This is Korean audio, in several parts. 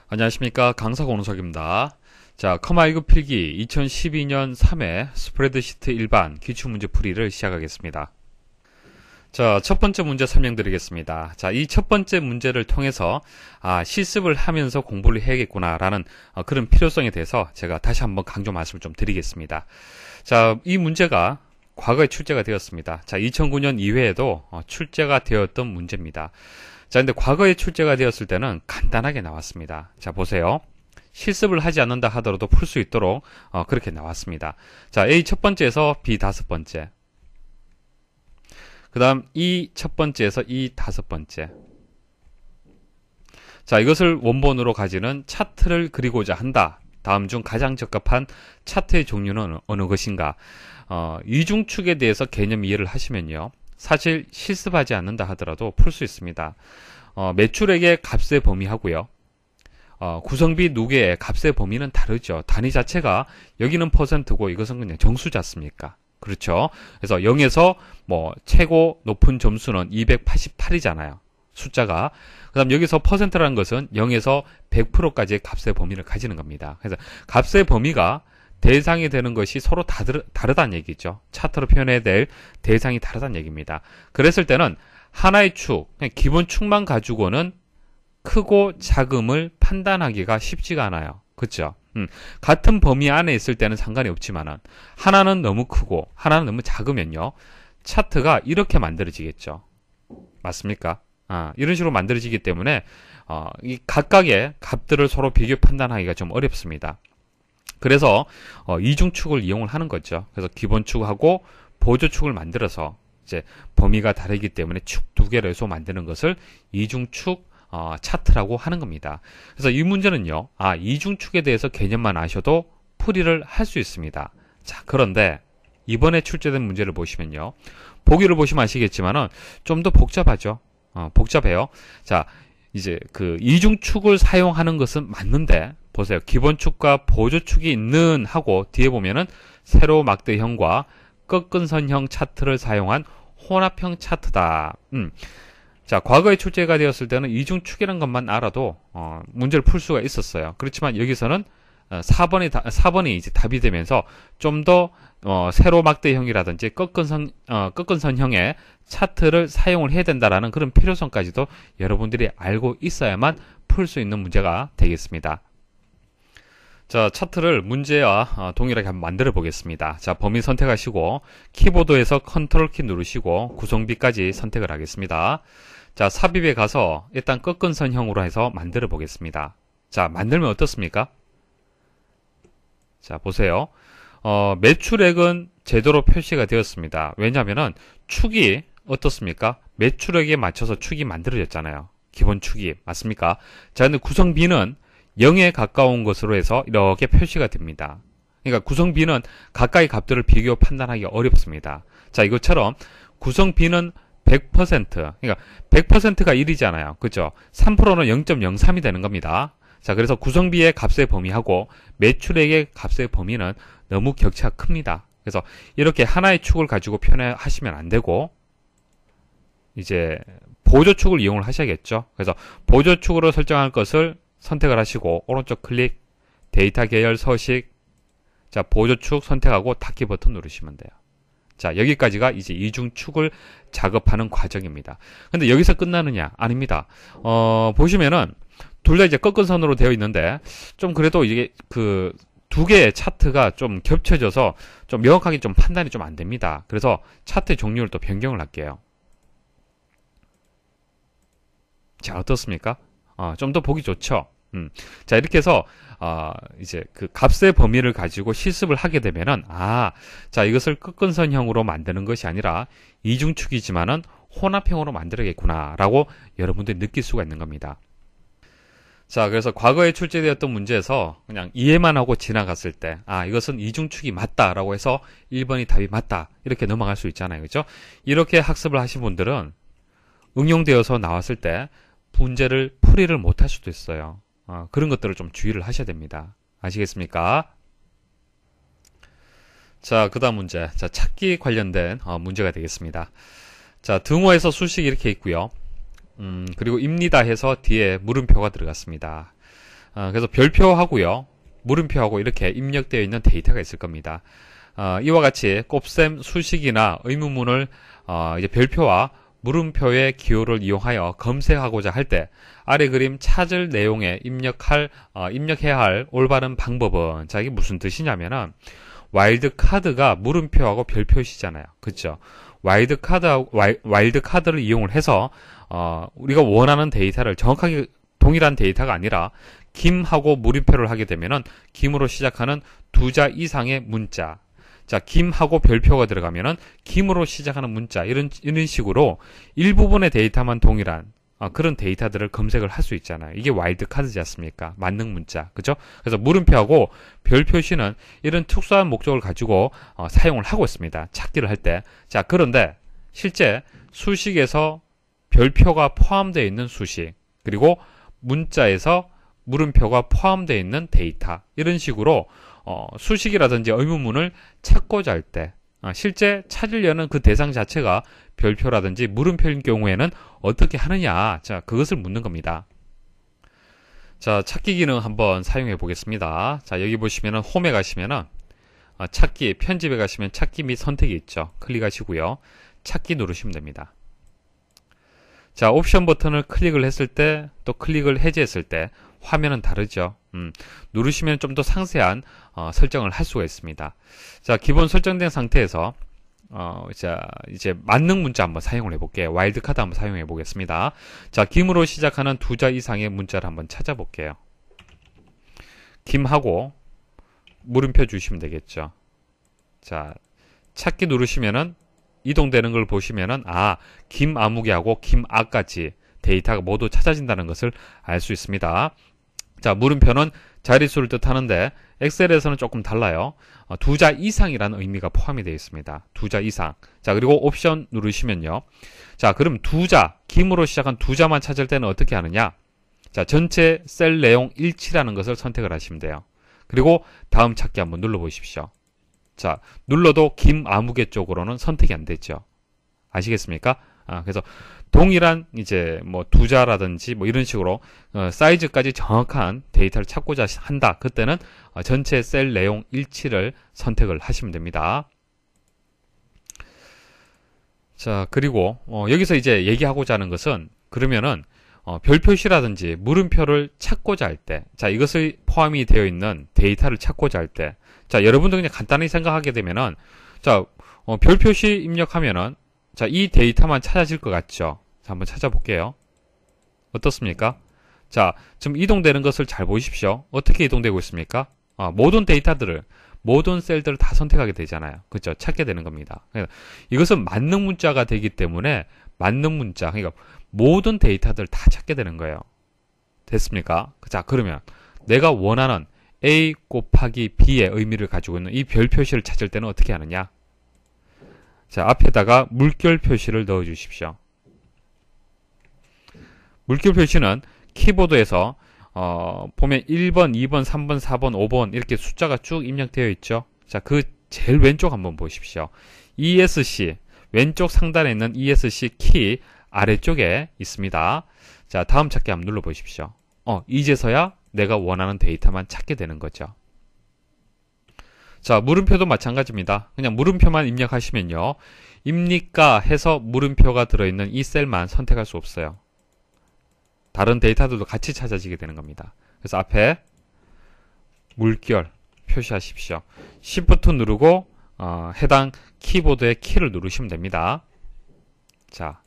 안녕하십니까, 강사고노석입니다. 자, 커마이그 필기 2012년 3회 스프레드시트 일반 기출문제 풀이를 시작하겠습니다. 자, 첫 번째 문제 설명드리겠습니다. 자, 이 첫 번째 문제를 통해서 실습을 하면서 공부를 해야겠구나라는 그런 필요성에 대해서 제가 다시 한번 강조 말씀을 좀 드리겠습니다. 자, 이 문제가 과거에 출제가 되었습니다. 자, 2009년 2회에도 출제가 되었던 문제입니다. 자, 근데 과거에 출제가 되었을 때는 간단하게 나왔습니다. 자, 보세요. 실습을 하지 않는다 하더라도 풀 수 있도록 그렇게 나왔습니다. 자, A 첫 번째에서 B 다섯 번째. 그 다음 E 첫 번째에서 E 다섯 번째. 자, 이것을 원본으로 가지는 차트를 그리고자 한다. 다음 중 가장 적합한 차트의 종류는 어느 것인가? 이중축에 대해서 개념 이해를 하시면요. 사실 실습하지 않는다 하더라도 풀 수 있습니다. 매출액의 값의 범위하고요. 구성비 누계의 값의 범위는 다르죠. 단위 자체가 여기는 퍼센트고 이것은 그냥 정수자습니까? 그렇죠. 그래서 0에서 최고 높은 점수는 288이잖아요. 숫자가. 그 다음 여기서 퍼센트라는 것은 0에서 100%까지의 값의 범위를 가지는 겁니다. 그래서 값의 범위가 대상이 되는 것이 서로 다르다는 얘기죠. 차트로 표현해야 될 대상이 다르다는 얘기입니다. 그랬을 때는 하나의 축, 그냥 기본 축만 가지고는 크고 작음을 판단하기가 쉽지가 않아요. 그렇죠? 같은 범위 안에 있을 때는 상관이 없지만은 하나는 너무 크고 하나는 너무 작으면요. 차트가 이렇게 만들어지겠죠. 맞습니까? 이런 식으로 만들어지기 때문에 이 각각의 값들을 서로 비교 판단하기가 좀 어렵습니다. 그래서 이중축을 이용을 하는 거죠. 그래서 기본축하고 보조축을 만들어서 이제 범위가 다르기 때문에 축 두 개를 해서 만드는 것을 이중축 차트라고 하는 겁니다. 그래서 이 문제는요. 이중축에 대해서 개념만 아셔도 풀이를 할 수 있습니다. 자, 그런데 이번에 출제된 문제를 보시면요. 보기를 보시면 아시겠지만은 좀 더 복잡하죠. 복잡해요. 자, 이제 그 이중축을 사용하는 것은 맞는데 보세요. 기본축과 보조축이 있는 하고 뒤에 보면은 세로 막대형과 꺾은선형 차트를 사용한 혼합형 차트다. 자, 과거에 출제가 되었을 때는 이중축이라는 것만 알아도 문제를 풀 수가 있었어요. 그렇지만 여기서는 4번이 이제 답이 되면서 좀 더 세로 막대형이라든지 꺾은선형의 차트를 사용을 해야 된다라는 그런 필요성까지도 여러분들이 알고 있어야만 풀 수 있는 문제가 되겠습니다. 자, 차트를 문제와 동일하게 한번 만들어 보겠습니다. 자, 범위 선택하시고 키보드에서 컨트롤 키 누르시고 구성비까지 선택을 하겠습니다. 자, 삽입에 가서 일단 꺾은선형으로 해서 만들어 보겠습니다. 자, 만들면 어떻습니까? 자, 보세요. 매출액은 제대로 표시가 되었습니다. 왜냐하면은 축이 어떻습니까? 매출액에 맞춰서 축이 만들어졌잖아요. 기본 축이. 맞습니까? 자, 근데 구성비는 0에 가까운 것으로 해서 이렇게 표시가 됩니다. 그러니까 구성비는 가까이 값들을 비교 판단하기 어렵습니다. 자, 이것처럼 구성비는 100%, 그러니까 100%가 1이잖아요. 그죠? 3%는 0.03이 되는 겁니다. 자, 그래서 구성비의 값의 범위하고 매출액의 값의 범위는 너무 격차가 큽니다. 그래서 이렇게 하나의 축을 가지고 표현하시면 안 되고 이제 보조축을 이용을 하셔야겠죠. 그래서 보조축으로 설정할 것을 선택을 하시고 오른쪽 클릭, 데이터 계열 서식, 자, 보조축 선택하고 닫기 버튼 누르시면 돼요. 자, 여기까지가 이제 이중축을 작업하는 과정입니다. 근데 여기서 끝나느냐? 아닙니다. 보시면은 둘 다 이제 꺾은선으로 되어 있는데 좀 그래도 이게 그 두 개의 차트가 좀 겹쳐져서 좀 명확하게 좀 판단이 좀 안 됩니다. 그래서 차트의 종류를 또 변경을 할게요. 자, 어떻습니까? 좀 더 보기 좋죠? 자, 이렇게 해서 이제 그 값의 범위를 가지고 실습을 하게 되면은 자, 이것을 꺾은선형으로 만드는 것이 아니라 이중축이지만은 혼합형으로 만들어야겠구나라고 여러분들이 느낄 수가 있는 겁니다. 자, 그래서 과거에 출제되었던 문제에서 그냥 이해만 하고 지나갔을 때 이것은 이중축이 맞다라고 해서 1번이 답이 맞다 이렇게 넘어갈 수 있잖아요. 그렇죠? 이렇게 학습을 하신 분들은 응용되어서 나왔을 때 문제를 풀이를 못할 수도 있어요. 그런 것들을 좀 주의를 하셔야 됩니다. 아시겠습니까? 자, 그 다음 문제. 자, 찾기 관련된 문제가 되겠습니다. 자, 등호에서 수식이 이렇게 있고요. 그리고 입니다 해서 뒤에 물음표가 들어갔습니다. 그래서 별표하고요, 물음표하고 이렇게 입력되어 있는 데이터가 있을 겁니다. 이와 같이 곱셈 수식이나 의문문을 이제 별표와 물음표의 기호를 이용하여 검색하고자 할 때 아래 그림 찾을 내용에 입력해야 할 올바른 방법은, 자, 이게 무슨 뜻이냐면은 와일드카드가 물음표하고 별표시잖아요. 그쵸? 와일드카드를 이용을 해서 우리가 원하는 데이터를 정확하게 동일한 데이터가 아니라 김하고 물음표를 하게 되면은 김으로 시작하는 두 자 이상의 문자, 자, 김하고 별표가 들어가면은 김으로 시작하는 문자, 이런 식으로 일부분의 데이터만 동일한 그런 데이터들을 검색을 할 수 있잖아요. 이게 와일드카드지 않습니까? 만능 문자. 그죠? 그래서 물음표하고 별표시는 이런 특수한 목적을 가지고 사용을 하고 있습니다. 찾기를 할 때. 자, 그런데 실제 수식에서 별표가 포함되어 있는 수식, 그리고 문자에서 물음표가 포함되어 있는 데이터, 이런 식으로 수식이라든지 의문문을 찾고자 할 때 실제 찾으려는 그 대상 자체가 별표라든지 물음표인 경우에는 어떻게 하느냐, 자, 그것을 묻는 겁니다. 자, 찾기 기능 한번 사용해 보겠습니다. 자, 여기 보시면은 홈에 가시면은 찾기, 편집에 가시면 찾기 및 선택이 있죠. 클릭하시고요, 찾기 누르시면 됩니다. 자, 옵션 버튼을 클릭을 했을 때, 또 클릭을 해제했을 때 화면은 다르죠. 누르시면 좀 더 상세한 설정을 할 수가 있습니다. 자, 기본 설정된 상태에서 자, 이제 만능 문자 한번 사용을 해볼게요. 와일드카드 한번 사용해 보겠습니다. 자, 김으로 시작하는 두 자 이상의 문자를 한번 찾아볼게요. 김하고 물음표 주시면 되겠죠. 자, 찾기 누르시면은 이동되는 걸 보시면은 김아무개하고 김아까지 데이터가 모두 찾아진다는 것을 알 수 있습니다. 자, 물음표는 자릿수를 뜻하는데 엑셀에서는 조금 달라요. 두 자 이상이라는 의미가 포함이 되어 있습니다. 두 자 이상. 자, 그리고 옵션 누르시면요. 자, 그럼 두 자, 김으로 시작한 두 자만 찾을 때는 어떻게 하느냐? 자, 전체 셀 내용 일치라는 것을 선택을 하시면 돼요. 그리고 다음 찾기 한번 눌러보십시오. 자, 눌러도 김아무개 쪽으로는 선택이 안 되죠. 아시겠습니까? 그래서 동일한 이제 뭐 두 자라든지 뭐 이런 식으로 사이즈까지 정확한 데이터를 찾고자 한다. 그때는 전체 셀 내용 일치를 선택을 하시면 됩니다. 자, 그리고 여기서 이제 얘기하고자 하는 것은, 그러면은 별표시라든지 물음표를 찾고자 할 때, 자, 이것이 포함이 되어 있는 데이터를 찾고자 할 때, 자, 여러분도 그냥 간단히 생각하게 되면은, 자, 별표시 입력하면은, 자, 이 데이터만 찾아질 것 같죠? 자, 한번 찾아볼게요. 어떻습니까? 자, 지금 이동되는 것을 잘 보십시오. 어떻게 이동되고 있습니까? 모든 데이터들을, 모든 셀들을 다 선택하게 되잖아요. 그렇죠? 찾게 되는 겁니다. 이것은 만능 문자가 되기 때문에 만능 문자, 그러니까 모든 데이터들을 다 찾게 되는 거예요. 됐습니까? 자, 그러면 내가 원하는 A 곱하기 B의 의미를 가지고 있는 이 별 표시를 찾을 때는 어떻게 하느냐? 자, 앞에다가 물결 표시를 넣어 주십시오. 물결 표시는 키보드에서 보면 1번, 2번, 3번, 4번, 5번 이렇게 숫자가 쭉 입력되어 있죠. 자, 그 제일 왼쪽 한번 보십시오. ESC, 왼쪽 상단에 있는 ESC 키 아래쪽에 있습니다. 자, 다음 찾기 한번 눌러 보십시오. 이제서야 내가 원하는 데이터만 찾게 되는 거죠. 자, 물음표도 마찬가지입니다. 그냥 물음표만 입력하시면요, 입니까 해서 물음표가 들어있는 이 셀만 선택할 수 없어요. 다른 데이터들도 같이 찾아지게 되는 겁니다. 그래서 앞에 물결 표시하십시오. Shift 누르고 해당 키보드의 키를 누르시면 됩니다. 자,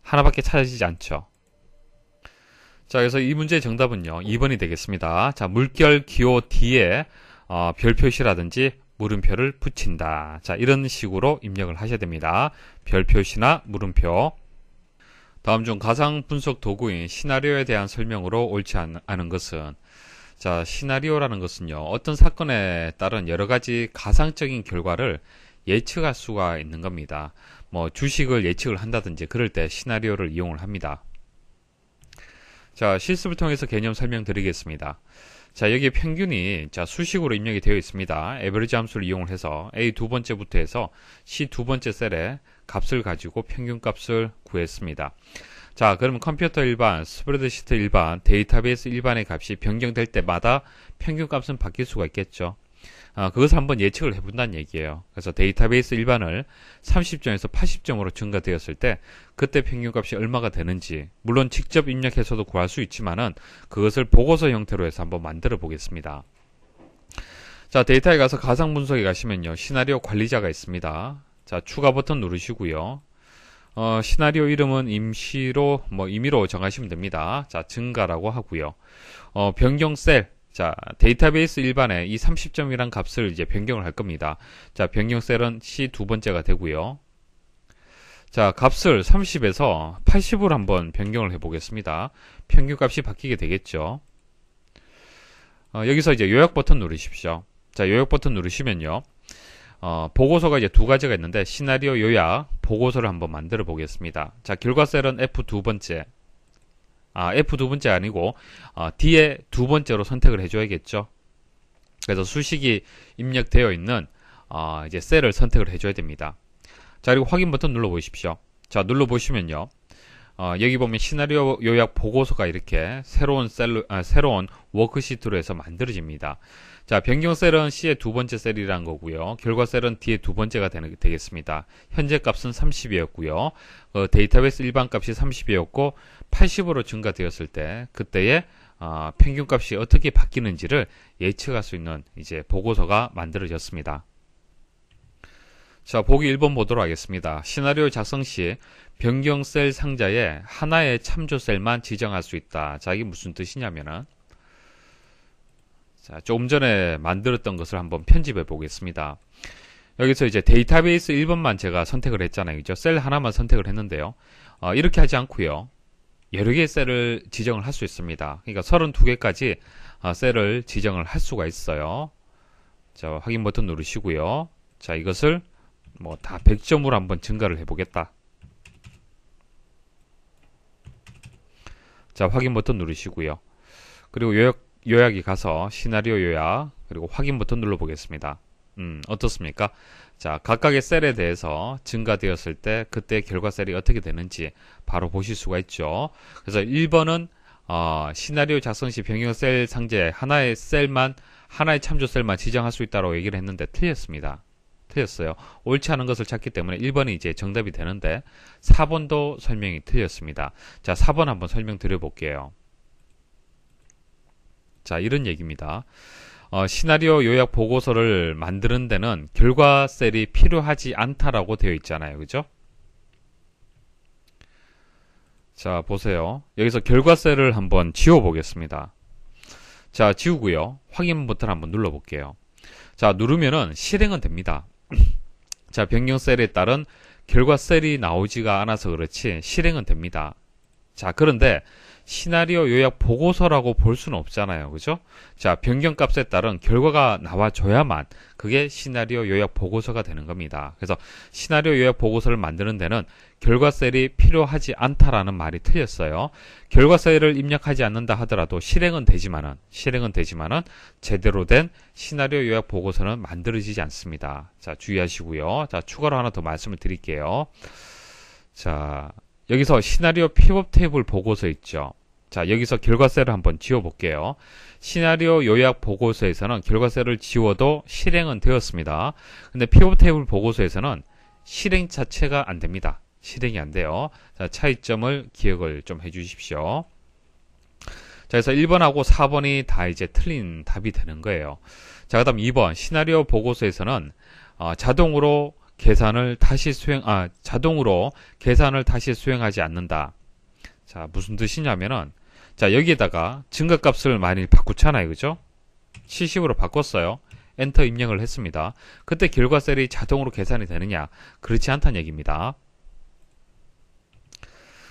하나밖에 찾아지지 않죠. 자, 그래서 이 문제의 정답은요, 2번이 되겠습니다. 자, 물결 기호 뒤에 별 표시라든지 물음표를 붙인다. 자, 이런 식으로 입력을 하셔야 됩니다. 별 표시나 물음표. 다음 중 가상 분석 도구인 시나리오에 대한 설명으로 옳지 않은 것은, 자, 시나리오라는 것은요, 어떤 사건에 따른 여러 가지 가상적인 결과를 예측할 수가 있는 겁니다. 뭐 주식을 예측을 한다든지 그럴 때 시나리오를 이용을 합니다. 자, 실습을 통해서 개념 설명드리겠습니다. 자, 여기에 평균이 수식으로 입력이 되어 있습니다. 에버리지 함수를 이용을 해서 A 두 번째부터 해서 C 두 번째 셀에 값을 가지고 평균 값을 구했습니다. 자, 그러면 컴퓨터 일반, 스프레드시트 일반, 데이터베이스 일반의 값이 변경될 때마다 평균값은 바뀔 수가 있겠죠. 그것을 한번 예측을 해본다는 얘기예요. 그래서 데이터베이스 일반을 30점에서 80점으로 증가되었을 때 그때 평균값이 얼마가 되는지, 물론 직접 입력해서도 구할 수 있지만은 그것을 보고서 형태로 해서 한번 만들어 보겠습니다. 자, 데이터에 가서 가상 분석에 가시면요, 시나리오 관리자가 있습니다. 자, 추가 버튼 누르시고요. 시나리오 이름은 임의로 정하시면 됩니다. 자, 증가라고 하고요. 변경 셀. 자, 데이터베이스 일반에 이 30점이란 값을 이제 변경을 할 겁니다. 자, 변경 셀은 C 두 번째가 되고요. 자, 값을 30에서 80으로 한번 변경을 해 보겠습니다. 평균값이 바뀌게 되겠죠. 여기서 이제 요약 버튼 누르십시오. 자, 요약 버튼 누르시면요. 보고서가 이제 두 가지가 있는데, 시나리오 요약, 보고서를 한번 만들어 보겠습니다. 자, 결과 셀은 F 두 번째. F 두 번째 아니고, D에 두 번째로 선택을 해줘야겠죠. 그래서 수식이 입력되어 있는, 이제 셀을 선택을 해줘야 됩니다. 자, 그리고 확인 버튼 눌러보십시오. 자, 눌러보시면요. 여기 보면 시나리오 요약 보고서가 이렇게 새로운 워크시트로 해서 만들어집니다. 자, 변경 셀은 C의 두 번째 셀이라는 거고요. 결과 셀은 D의 두 번째가 되겠습니다. 현재 값은 30이었고요. 데이터베이스 일반 값이 30이었고 80으로 증가되었을 때 그때의 평균 값이 어떻게 바뀌는지를 예측할 수 있는 이제 보고서가 만들어졌습니다. 자, 보기 1번 보도록 하겠습니다. 시나리오 작성 시 변경 셀 상자에 하나의 참조 셀만 지정할 수 있다. 자, 이게 무슨 뜻이냐면은, 자, 조금 전에 만들었던 것을 한번 편집해 보겠습니다. 여기서 이제 데이터베이스 1번만 제가 선택을 했잖아요. 그죠? 셀 하나만 선택을 했는데요. 이렇게 하지 않고요. 여러 개의 셀을 지정을 할 수 있습니다. 그러니까 32개까지 셀을 지정을 할 수가 있어요. 자, 확인 버튼 누르시고요. 자, 이것을 다 100점으로 한번 증가를 해보겠다. 자, 확인 버튼 누르시고요. 그리고 요약이 가서 시나리오 요약, 그리고 확인 버튼 눌러보겠습니다. 어떻습니까? 자, 각각의 셀에 대해서 증가되었을 때 그때 결과 셀이 어떻게 되는지 바로 보실 수가 있죠. 그래서 1번은 시나리오 작성 시 변경 셀 상자에 하나의 참조 셀만 지정할 수 있다고 얘기를 했는데 틀렸습니다. 틀렸어요. 옳지 않은 것을 찾기 때문에 1번이 이제 정답이 되는데 4번도 설명이 틀렸습니다. 자, 4번 한번 설명 드려볼게요. 자, 이런 얘기입니다. 시나리오 요약 보고서를 만드는 데는 결과 셀이 필요하지 않다라고 되어 있잖아요. 그죠? 자, 보세요. 여기서 결과 셀을 한번 지워보겠습니다. 자, 지우고요. 확인 버튼 한번 눌러볼게요. 자, 누르면은 실행은 됩니다. 자, 변경 셀에 따른 결과 셀이 나오지가 않아서 그렇지 실행은 됩니다. 자, 그런데 시나리오 요약 보고서라고 볼 수는 없잖아요. 그죠? 자, 변경 값에 따른 결과가 나와줘야만 그게 시나리오 요약 보고서가 되는 겁니다. 그래서 시나리오 요약 보고서를 만드는 데는 결과 셀이 필요하지 않다라는 말이 틀렸어요. 결과 셀을 입력하지 않는다 하더라도 실행은 되지만은 제대로 된 시나리오 요약 보고서는 만들어지지 않습니다. 자, 주의하시고요. 자, 추가로 하나 더 말씀을 드릴게요. 자, 여기서 시나리오 피벗 테이블 보고서 있죠. 자, 여기서 결과 셀을 한번 지워볼게요. 시나리오 요약 보고서에서는 결과 셀을 지워도 실행은 되었습니다. 근데 피벗 테이블 보고서에서는 실행 자체가 안 됩니다. 실행이 안 돼요. 자, 차이점을 기억을 좀 해주십시오. 자, 그래서 1번하고 4번이 다 이제 틀린 답이 되는 거예요. 자, 그 다음 2번 시나리오 보고서에서는 자동으로 계산을 다시 수행하지 않는다. 자, 무슨 뜻이냐면은, 자, 여기에다가 증가값을 만일 바꾸잖아요. 그죠? 70으로 바꿨어요. 엔터 입력을 했습니다. 그때 결과 셀이 자동으로 계산이 되느냐? 그렇지 않다는 얘기입니다.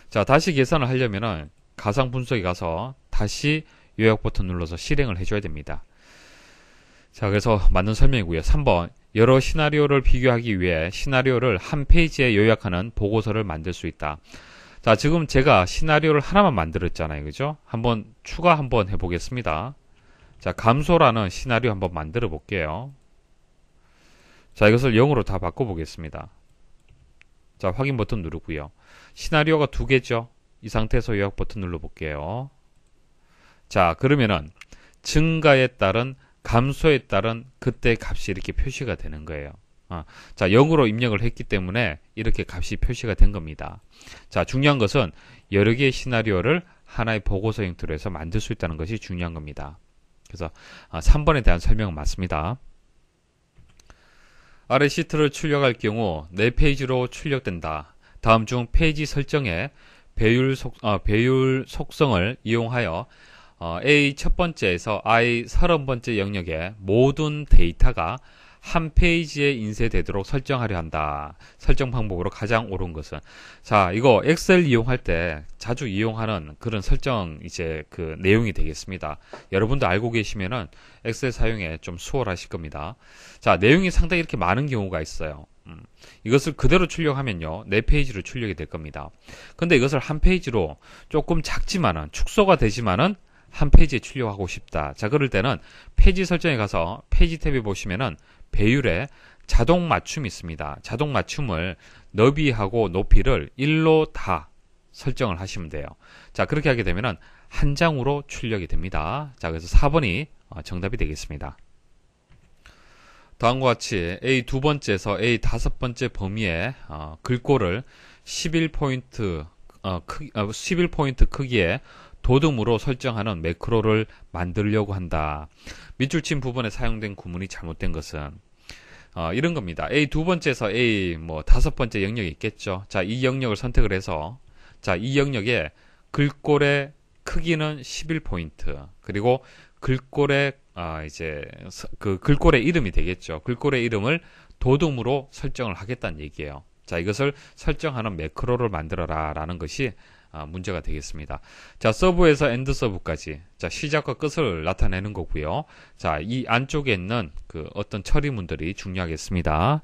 자, 다시 계산을 하려면은 가상 분석에 가서 다시 요약 버튼 눌러서 실행을 해줘야 됩니다. 자, 그래서 맞는 설명이고요. 3번. 여러 시나리오를 비교하기 위해 시나리오를 한 페이지에 요약하는 보고서를 만들 수 있다. 자, 지금 제가 시나리오를 하나만 만들었잖아요. 그죠? 추가 한번 해보겠습니다. 자, 감소라는 시나리오 한번 만들어 볼게요. 자, 이것을 0으로 다 바꿔보겠습니다. 자, 확인 버튼 누르고요. 시나리오가 두 개죠. 이 상태에서 요약 버튼 눌러볼게요. 자, 그러면은 증가에 따른 감소에 따른 그때 값이 이렇게 표시가 되는 거예요. 자, 0으로 입력을 했기 때문에 이렇게 값이 표시가 된 겁니다. 자, 중요한 것은 여러 개의 시나리오를 하나의 보고서 형태로 해서 만들 수 있다는 것이 중요한 겁니다. 그래서 3번에 대한 설명은 맞습니다. 아래 시트를 출력할 경우 4페이지로 출력된다. 다음 중 페이지 설정에 배율 속성을 이용하여 A 첫 번째에서 I 30번째 영역의 모든 데이터가 한 페이지에 인쇄되도록 설정하려 한다. 설정 방법으로 가장 옳은 것은, 자, 이거 엑셀 이용할 때 자주 이용하는 그런 설정 그 내용이 되겠습니다. 여러분도 알고 계시면은 엑셀 사용에 좀 수월하실 겁니다. 자, 내용이 상당히 이렇게 많은 경우가 있어요. 이것을 그대로 출력하면요, 4페이지로 출력이 될 겁니다. 근데 이것을 한 페이지로 조금 작지만은 축소가 되지만은 한 페이지에 출력하고 싶다. 자, 그럴 때는 페이지 설정에 가서 페이지 탭에 보시면은 배율에 자동 맞춤이 있습니다. 자동 맞춤을 너비하고 높이를 1로 다 설정을 하시면 돼요. 자, 그렇게 하게 되면은 한 장으로 출력이 됩니다. 자, 그래서 4번이 정답이 되겠습니다. 다음과 같이 A 두 번째에서 A 다섯 번째 범위의 글꼴을 11포인트 크기의 도둠으로 설정하는 매크로를 만들려고 한다. 밑줄 친 부분에 사용된 구문이 잘못된 것은 이런 겁니다. A 두 번째에서 A 다섯 번째 영역이 있겠죠. 자, 이 영역을 선택을 해서, 자, 이 영역에 글꼴의 크기는 11포인트, 그리고 글꼴의 그 글꼴의 이름이 되겠죠. 글꼴의 이름을 도둠으로 설정을 하겠다는 얘기예요. 자, 이것을 설정하는 매크로를 만들어라 라는 것이 문제가 되겠습니다. 자, 서브에서 엔드 서브까지, 자, 시작과 끝을 나타내는 거고요. 자, 이 안쪽에 있는 그 어떤 처리문들이 중요하겠습니다.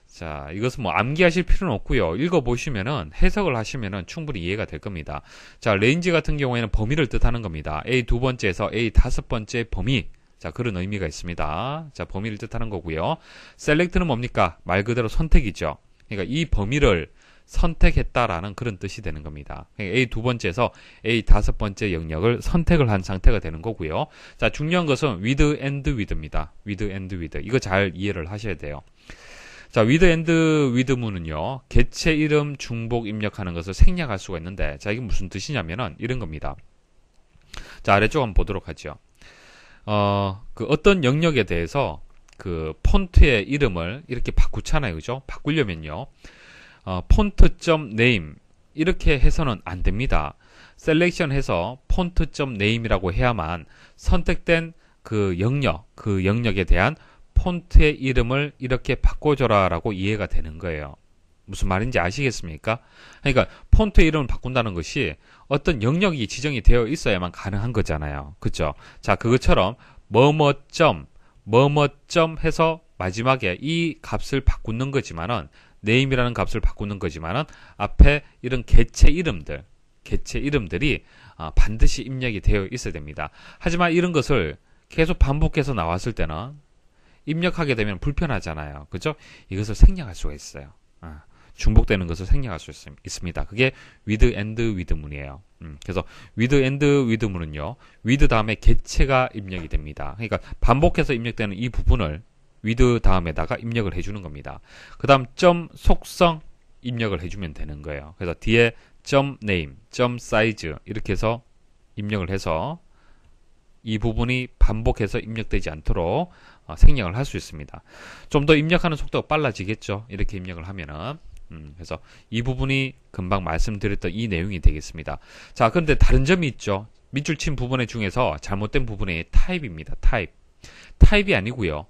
자, 이것은 암기하실 필요는 없고요. 읽어보시면은, 해석을 하시면은 충분히 이해가 될 겁니다. 자, 레인지 같은 경우에는 범위를 뜻하는 겁니다. A 두 번째에서 A 다섯 번째 범위. 자, 그런 의미가 있습니다. 자, 범위를 뜻하는 거고요. 셀렉트는 뭡니까? 말 그대로 선택이죠. 그러니까 이 범위를 선택했다라는 그런 뜻이 되는 겁니다. A 두 번째에서 A 다섯 번째 영역을 선택을 한 상태가 되는 거고요. 자, 중요한 것은 with and with입니다. with and with. 이거 잘 이해를 하셔야 돼요. 자, with and with문은요, 개체 이름 중복 입력하는 것을 생략할 수가 있는데, 자, 이게 무슨 뜻이냐면은 이런 겁니다. 자, 아래쪽 한번 보도록 하죠. 그 어떤 영역에 대해서 그 폰트의 이름을 이렇게 바꾸잖아요. 그죠? 바꾸려면요, 폰트.name 이렇게 해서는 안 됩니다. 셀렉션해서 폰트.name이라고 해야만 선택된 그 영역에 대한 폰트의 이름을 이렇게 바꿔줘라 라고 이해가 되는 거예요. 무슨 말인지 아시겠습니까? 그러니까 폰트의 이름을 바꾼다는 것이 어떤 영역이 지정이 되어 있어야만 가능한 거잖아요. 그죠? 자, 그것처럼 뭐뭐점 해서 마지막에 이 값을 바꾸는 거지만은, name이라는 값을 바꾸는 거지만은 앞에 이런 개체 이름들이 반드시 입력이 되어 있어야 됩니다. 하지만 이런 것을 계속 반복해서 나왔을 때는 입력하게 되면 불편하잖아요. 그죠? 이것을 생략할 수가 있어요. 중복되는 것을 생략할 수 있습니다. 그게 with and with 문이에요. 그래서 with and with 문은요, with 다음에 개체가 입력이 됩니다. 그러니까 반복해서 입력되는 이 부분을 with 다음에다가 입력을 해주는 겁니다. 그 다음 점 속성 입력을 해주면 되는 거예요. 그래서 뒤에 점 name, 점 size 이렇게 해서 입력을 해서 이 부분이 반복해서 입력되지 않도록 생략을 할 수 있습니다. 좀 더 입력하는 속도가 빨라지겠죠. 이렇게 입력을 하면은. 그래서 이 부분이 금방 말씀드렸던 이 내용이 되겠습니다. 자, 그런데 다른 점이 있죠. 밑줄 친 부분 중에서 잘못된 부분이 타입입니다. 타입이 아니고요.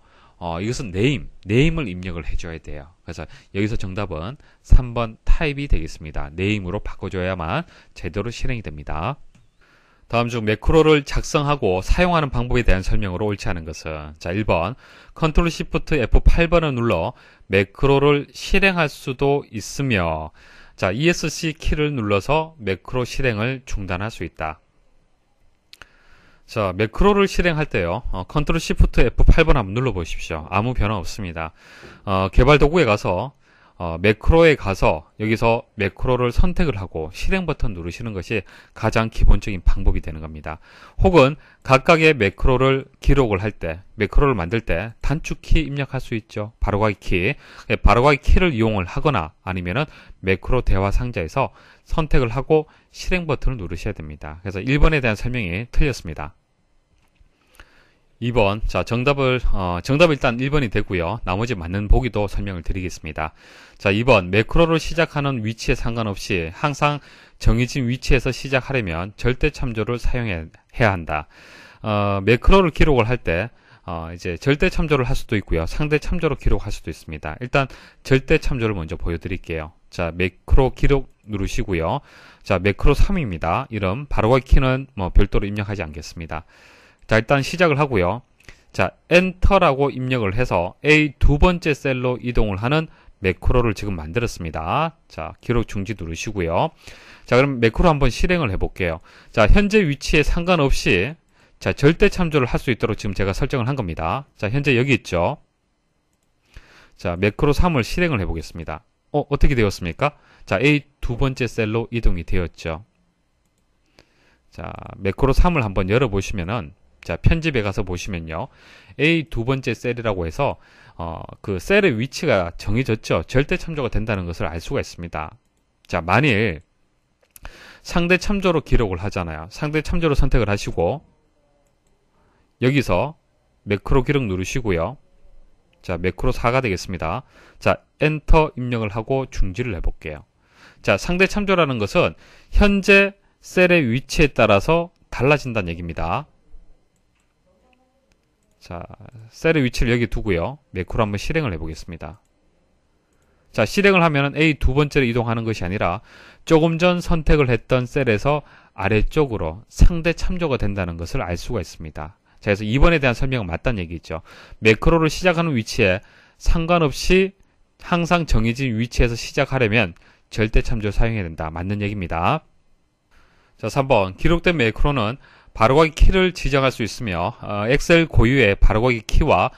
이것은 name을 입력을 해줘야 돼요. 그래서 여기서 정답은 3번 타입이 되겠습니다. name으로 바꿔줘야만 제대로 실행이 됩니다. 다음 중 매크로를 작성하고 사용하는 방법에 대한 설명으로 옳지 않은 것은, 자, 1번 Ctrl Shift F8번을 눌러 매크로를 실행할 수도 있으며, 자, ESC 키를 눌러서 매크로 실행을 중단할 수 있다. 자, 매크로를 실행할 때요, Ctrl Shift F8번 한번 눌러 보십시오. 아무 변화 없습니다. 개발 도구에 가서 매크로에 가서 여기서 매크로를 선택을 하고 실행 버튼 누르시는 것이 가장 기본적인 방법이 되는 겁니다. 혹은 각각의 매크로를 기록을 할 때, 매크로를 만들 때 단축키 입력할 수 있죠. 바로가기 키. 바로가기 키를 이용을 하거나 아니면은 매크로 대화 상자에서 선택을 하고 실행 버튼을 누르셔야 됩니다. 그래서 1번에 대한 설명이 틀렸습니다. 2번. 자, 정답 일단 1번이 되고요. 나머지 맞는 보기도 설명을 드리겠습니다. 자, 2번. 매크로를 시작하는 위치에 상관없이 항상 정해진 위치에서 시작하려면 절대 참조를 사용해야 한다. 매크로를 기록을 할 때, 이제 절대 참조를 할 수도 있고요. 상대 참조로 기록할 수도 있습니다. 일단 절대 참조를 먼저 보여드릴게요. 자, 매크로 기록 누르시고요. 자, 매크로 3입니다. 이름, 바로가기 키는 뭐 별도로 입력하지 않겠습니다. 자, 일단 시작을 하고요. 자, 엔터라고 입력을 해서 A 두 번째 셀로 이동을 하는 매크로를 지금 만들었습니다. 자, 기록 중지 누르시고요. 자, 그럼 매크로 한번 실행을 해볼게요. 자, 현재 위치에 상관없이 자, 절대 참조를 할 수 있도록 지금 제가 설정을 한 겁니다. 자, 현재 여기 있죠. 자, 매크로 3을 실행을 해보겠습니다. 어떻게 되었습니까? 자, A 두 번째 셀로 이동이 되었죠. 자, 매크로 3을 한번 열어보시면은 자, 편집에 가서 보시면요. A 두 번째 셀이라고 해서 그 셀의 위치가 정해졌죠. 절대 참조가 된다는 것을 알 수가 있습니다. 자, 만일 상대 참조로 기록을 하잖아요. 상대 참조로 선택을 하시고 여기서 매크로 기록 누르시고요. 자, 매크로 4가 되겠습니다. 자, 엔터 입력을 하고 중지를 해볼게요. 자, 상대 참조라는 것은 현재 셀의 위치에 따라서 달라진다는 얘기입니다. 자, 셀의 위치를 여기 두고요. 매크로 한번 실행을 해보겠습니다. 자, 실행을 하면 A 두 번째로 이동하는 것이 아니라 조금 전 선택을 했던 셀에서 아래쪽으로 상대 참조가 된다는 것을 알 수가 있습니다. 자, 그래서 2번에 대한 설명은 맞다는 얘기죠. 매크로를 시작하는 위치에 상관없이 항상 정해진 위치에서 시작하려면 절대 참조를 사용해야 된다. 맞는 얘기입니다. 자, 3번. 기록된 매크로는 바로가기 키를 지정할 수 있으며 엑셀 고유의 바로가기 키와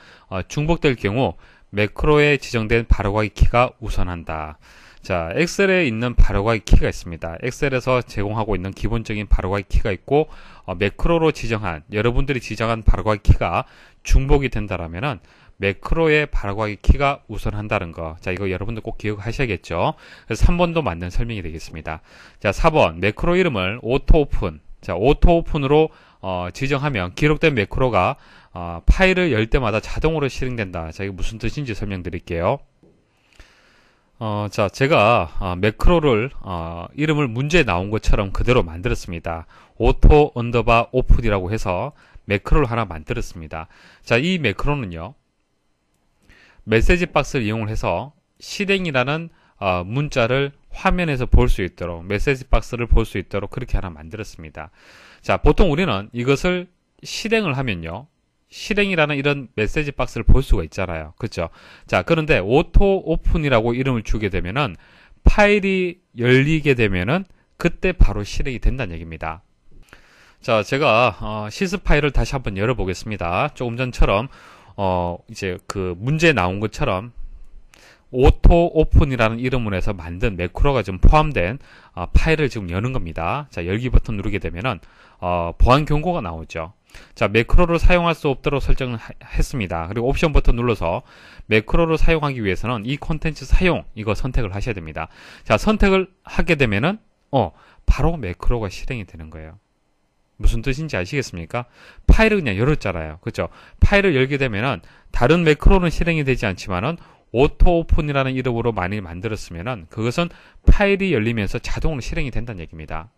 중복될 경우 매크로에 지정된 바로가기 키가 우선한다. 자, 엑셀에 있는 바로가기 키가 있습니다. 엑셀에서 제공하고 있는 기본적인 바로가기 키가 있고 매크로로 지정한 여러분들이 지정한 바로가기 키가 중복이 된다라면은 매크로의 바로가기 키가 우선한다는 거. 자, 이거 여러분들 꼭 기억하셔야겠죠. 그래서 3번도 맞는 설명이 되겠습니다. 자, 4번. 매크로 이름을 오토 오픈. 자, 오토 오픈으로 지정하면 기록된 매크로가 파일을 열 때마다 자동으로 실행된다. 자, 이게 무슨 뜻인지 설명드릴게요. 자, 제가 매크로를 이름을 문제에 나온 것처럼 그대로 만들었습니다. 오토 언더바 오픈이라고 해서 매크로를 하나 만들었습니다. 자, 이 매크로는요. 메시지 박스를 이용을 해서 실행이라는 문자를 화면에서 볼 수 있도록 메시지 박스를 볼 수 있도록 그렇게 하나 만들었습니다. 자, 보통 우리는 이것을 실행을 하면요. 실행이라는 이런 메시지 박스를 볼 수가 있잖아요. 그렇죠? 자, 그런데 오토 오픈이라고 이름을 주게 되면은 파일이 열리게 되면은 그때 바로 실행이 된다는 얘기입니다. 자, 제가 시스 파일을 다시 한번 열어보겠습니다. 조금 전처럼 이제 그 문제에 나온 것처럼 오토 오픈이라는 이름으로 해서 만든 매크로가 지금 포함된 파일을 지금 여는 겁니다. 자, 열기 버튼 누르게 되면은 보안 경고가 나오죠. 자, 매크로를 사용할 수 없도록 설정을 했습니다. 그리고 옵션 버튼 눌러서 매크로를 사용하기 위해서는 이 콘텐츠 사용 이거 선택을 하셔야 됩니다. 자, 선택을 하게 되면은 바로 매크로가 실행이 되는 거예요. 무슨 뜻인지 아시겠습니까? 파일을 그냥 열었잖아요. 그렇죠? 파일을 열게 되면은 다른 매크로는 실행이 되지 않지만은 오토 오픈이라는 이름으로 많이 만들었으면은 그것은 파일이 열리면서 자동으로 실행이 된다는 얘기입니다.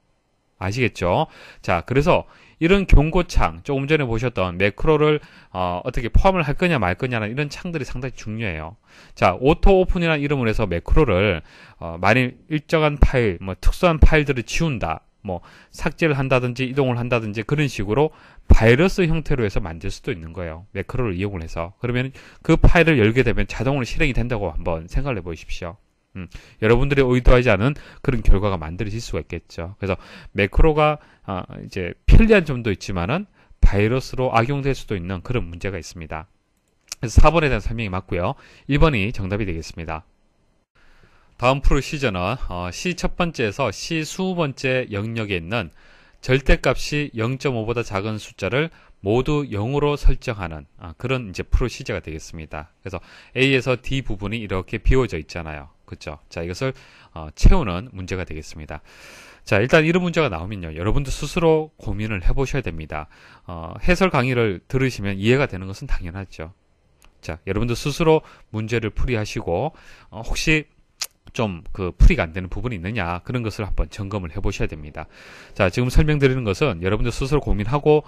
아시겠죠? 자, 그래서 이런 경고창, 조금 전에 보셨던 매크로를 어떻게 포함을 할 거냐 말 거냐는 이런 창들이 상당히 중요해요. 자, 오토 오픈이라는 이름으로 해서 매크로를 만일 일정한 파일, 뭐 특수한 파일들을 지운다, 뭐 삭제를 한다든지 이동을 한다든지 그런 식으로 바이러스 형태로 해서 만들 수도 있는 거예요. 매크로를 이용을 해서. 그러면 그 파일을 열게 되면 자동으로 실행이 된다고 한번 생각을 해보십시오. 여러분들이 의도하지 않은 그런 결과가 만들어질 수가 있겠죠. 그래서 매크로가 이제 편리한 점도 있지만은 바이러스로 악용될 수도 있는 그런 문제가 있습니다. 그래서 4번에 대한 설명이 맞고요. 1번이 정답이 되겠습니다. 다음 프로시저는 C 첫 번째에서 C 20번째 영역에 있는 절대값이 0.5보다 작은 숫자를 모두 0으로 설정하는 그런 이제 프로시저가 되겠습니다. 그래서 A에서 D 부분이 이렇게 비워져 있잖아요. 그렇죠? 자, 이것을 채우는 문제가 되겠습니다. 자, 일단 이런 문제가 나오면요, 여러분도 스스로 고민을 해보셔야 됩니다. 해설 강의를 들으시면 이해가 되는 것은 당연하죠. 자, 여러분도 스스로 문제를 풀이하시고 혹시 좀 풀이가 안 되는 부분이 있느냐, 그런 것을 한번 점검을 해 보셔야 됩니다. 자, 지금 설명드리는 것은 여러분들 스스로 고민하고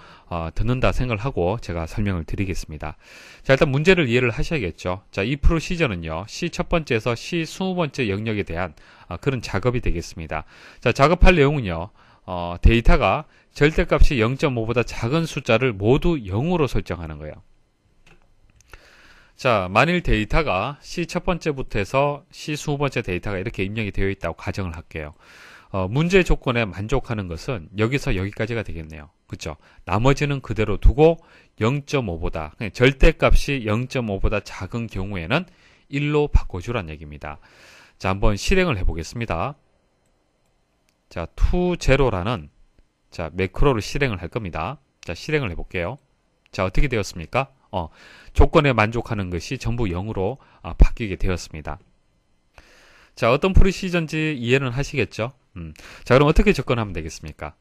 듣는다 생각을 하고 제가 설명을 드리겠습니다. 자, 일단 문제를 이해를 하셔야겠죠. 자, 이 프로시저는요, C 첫 번째에서 C 20번째 영역에 대한 그런 작업이 되겠습니다. 자, 작업할 내용은요, 데이터가 절대값이 0.5보다 작은 숫자를 모두 0으로 설정하는 거예요. 자, 만일 데이터가 C 첫 번째부터 해서 C 20번째 데이터가 이렇게 입력이 되어 있다고 가정을 할게요. 문제 조건에 만족하는 것은 여기서 여기까지가 되겠네요. 그렇죠? 나머지는 그대로 두고 0.5보다, 절대값이 0.5보다 작은 경우에는 1로 바꿔주란 얘기입니다. 자, 한번 실행을 해보겠습니다. 자, to0라는 자, 매크로를 실행을 할 겁니다. 자, 실행을 해볼게요. 자, 어떻게 되었습니까? 조건에 만족하는 것이 전부 0으로 바뀌게 되었습니다. 자, 어떤 프로시저인지 이해는 하시겠죠? 자, 그럼 어떻게 접근하면 되겠습니까?